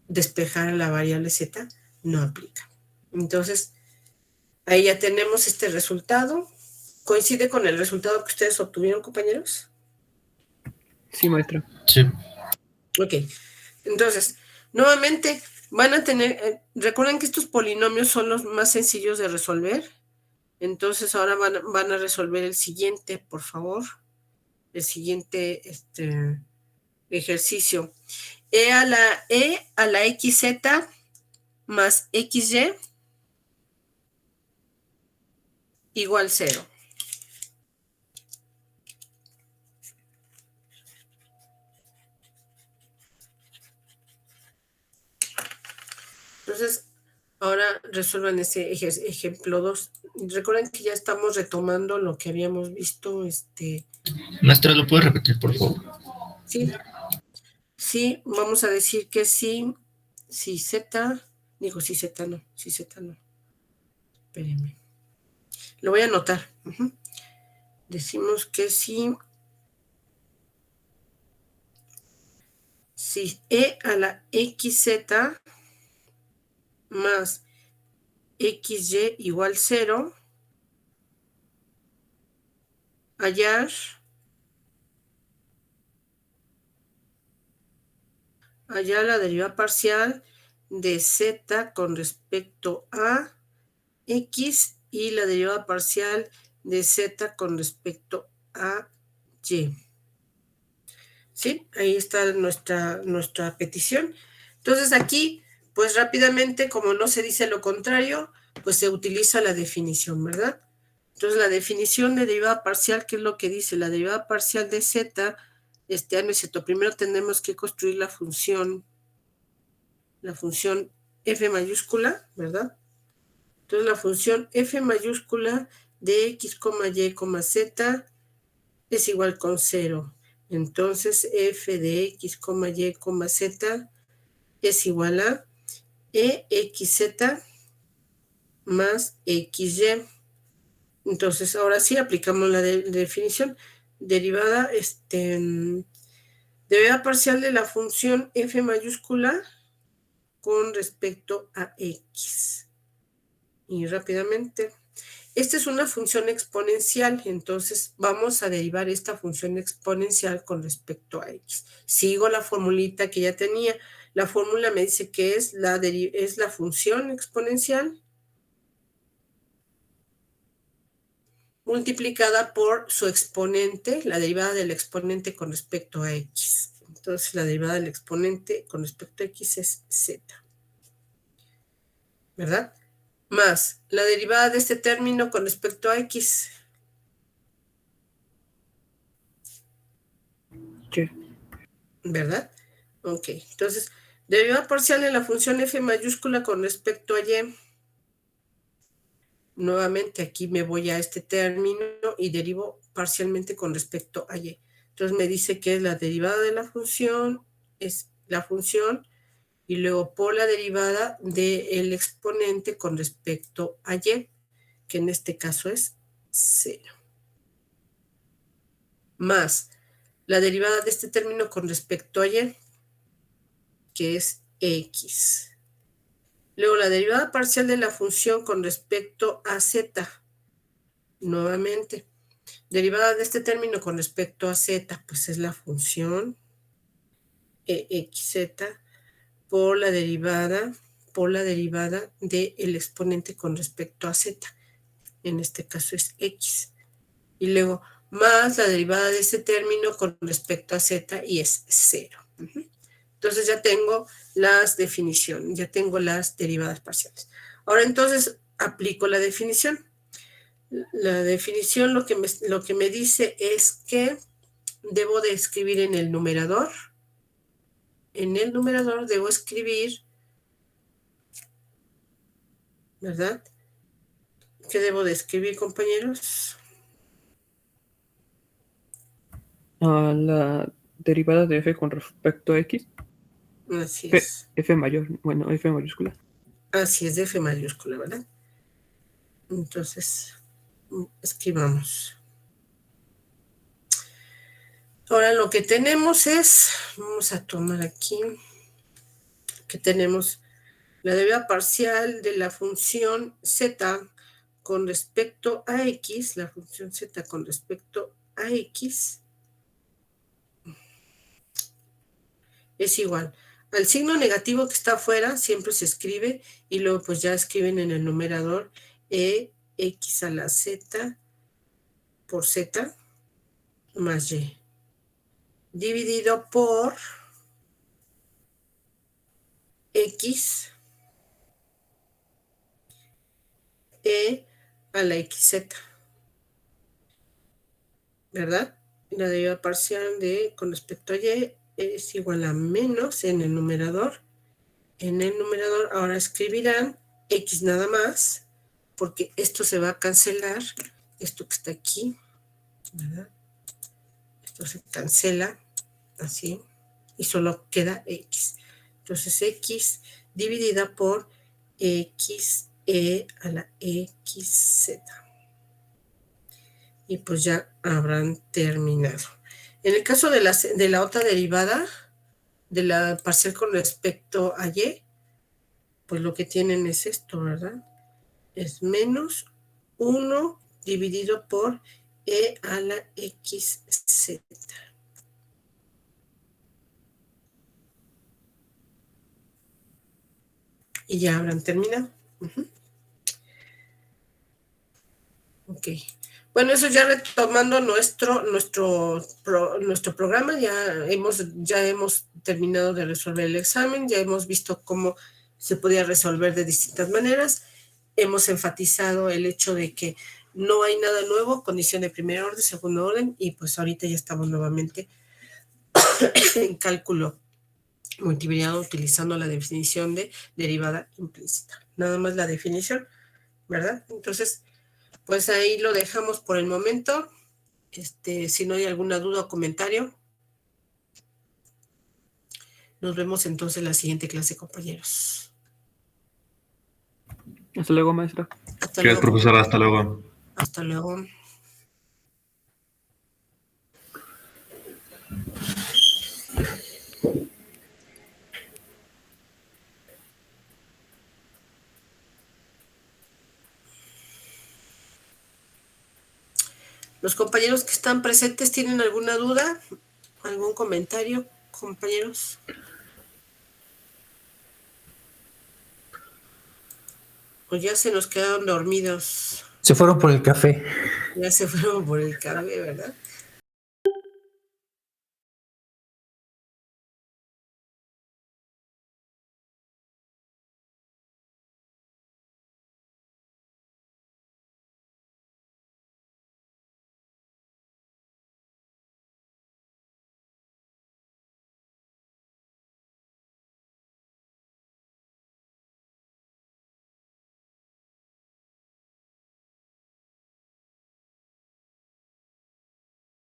despejar a la variable z no aplica. Entonces, ahí ya tenemos este resultado. ¿Coincide con el resultado que ustedes obtuvieron, compañeros? Sí, maestra. Sí. Ok. Entonces, nuevamente van a tener, recuerden que estos polinomios son los más sencillos de resolver. Entonces, ahora van a resolver el siguiente, por favor. El siguiente ejercicio. E a la xz más xy igual 0. Entonces, ahora resuelvan ese ejemplo 2. Recuerden que ya estamos retomando lo que habíamos visto. Maestra, ¿lo puede repetir, por favor? Sí. Sí, vamos a decir que sí. Si z, digo si z no. Espérenme. Lo voy a anotar. Decimos que sí. Si e a la xz más xy igual 0, hallar la derivada parcial de z con respecto a x y la derivada parcial de z con respecto a y. ¿Sí? Ahí está nuestra petición. Entonces aquí, pues rápidamente, como no se dice lo contrario, pues se utiliza la definición, ¿verdad? Entonces la definición de derivada parcial, ¿qué es lo que dice? La derivada parcial de z, primero tenemos que construir la función f mayúscula, ¿verdad? Entonces la función f mayúscula de x, y, z es igual con 0. Entonces f de x, y, z es igual a exz más xy. Entonces ahora sí aplicamos la definición. Derivada parcial de la función f mayúscula con respecto a x. Y rápidamente, esta es una función exponencial, entonces vamos a derivar esta función exponencial con respecto a x. Sigo la formulita que ya tenía. La fórmula me dice que es la función exponencial multiplicada por su exponente, la derivada del exponente con respecto a x. Entonces la derivada del exponente con respecto a x es z. ¿Verdad? Más la derivada de este término con respecto a x. Sí. ¿Verdad? Ok, entonces, derivada parcial de la función f mayúscula con respecto a y. Nuevamente aquí me voy a este término y derivo parcialmente con respecto a y. Entonces me dice que es la derivada de la función, es la función, y luego por la derivada del exponente con respecto a y, que en este caso es 0. Más la derivada de este término con respecto a y, que es x. Luego la derivada parcial de la función con respecto a z. Nuevamente, derivada de este término con respecto a z, pues es la función exz por la derivada del exponente con respecto a z. En este caso es x. Y luego más la derivada de este término con respecto a z y es 0. Entonces ya tengo las definiciones, ya tengo las derivadas parciales. Ahora entonces aplico la definición. La definición lo que me dice es que debo de escribir en el numerador debo escribir, ¿verdad? ¿Qué debo de escribir, compañeros? a la derivada de f con respecto a x. Así es. F mayor, bueno, f mayúscula. Así es, de F mayúscula, ¿verdad? Entonces, escribamos. Ahora lo que tenemos es, vamos a tomar aquí, que tenemos la derivada parcial de la función z con respecto a x, la función z con respecto a x, es igual al signo negativo que está afuera, siempre se escribe, y luego pues ya escriben en el numerador x a la z por z más y, dividido por x a la xz, ¿verdad? La derivada parcial de con respecto a y es igual a menos en el numerador. En el numerador ahora escribirán x nada más, porque esto se va a cancelar, esto que está aquí, ¿verdad? Esto se cancela, así, y solo queda x. Entonces x dividida por x a la xz. Y pues ya habrán terminado. En el caso de la otra derivada, de la parcial con respecto a y, pues lo que tienen es esto, ¿verdad? Es menos 1 dividido por e a la xz. Y ya habrán terminado. Ok. Bueno, eso ya retomando nuestro programa, ya hemos terminado de resolver el examen, ya hemos visto cómo se podía resolver de distintas maneras, hemos enfatizado el hecho de que no hay nada nuevo, condición de primer orden, segundo orden, y pues ahorita ya estamos nuevamente en cálculo multivariado utilizando la definición de derivada implícita. Nada más la definición, ¿verdad? Entonces, pues ahí lo dejamos por el momento. Si no hay alguna duda o comentario, nos vemos entonces en la siguiente clase, compañeros. Hasta luego, maestra. Hasta Gracias, luego. profesora. Hasta luego. Hasta luego. Los compañeros que están presentes, ¿tienen alguna duda? ¿Algún comentario, compañeros? Pues ya se nos quedaron dormidos. Se fueron por el café. Ya se fueron por el café, ¿verdad?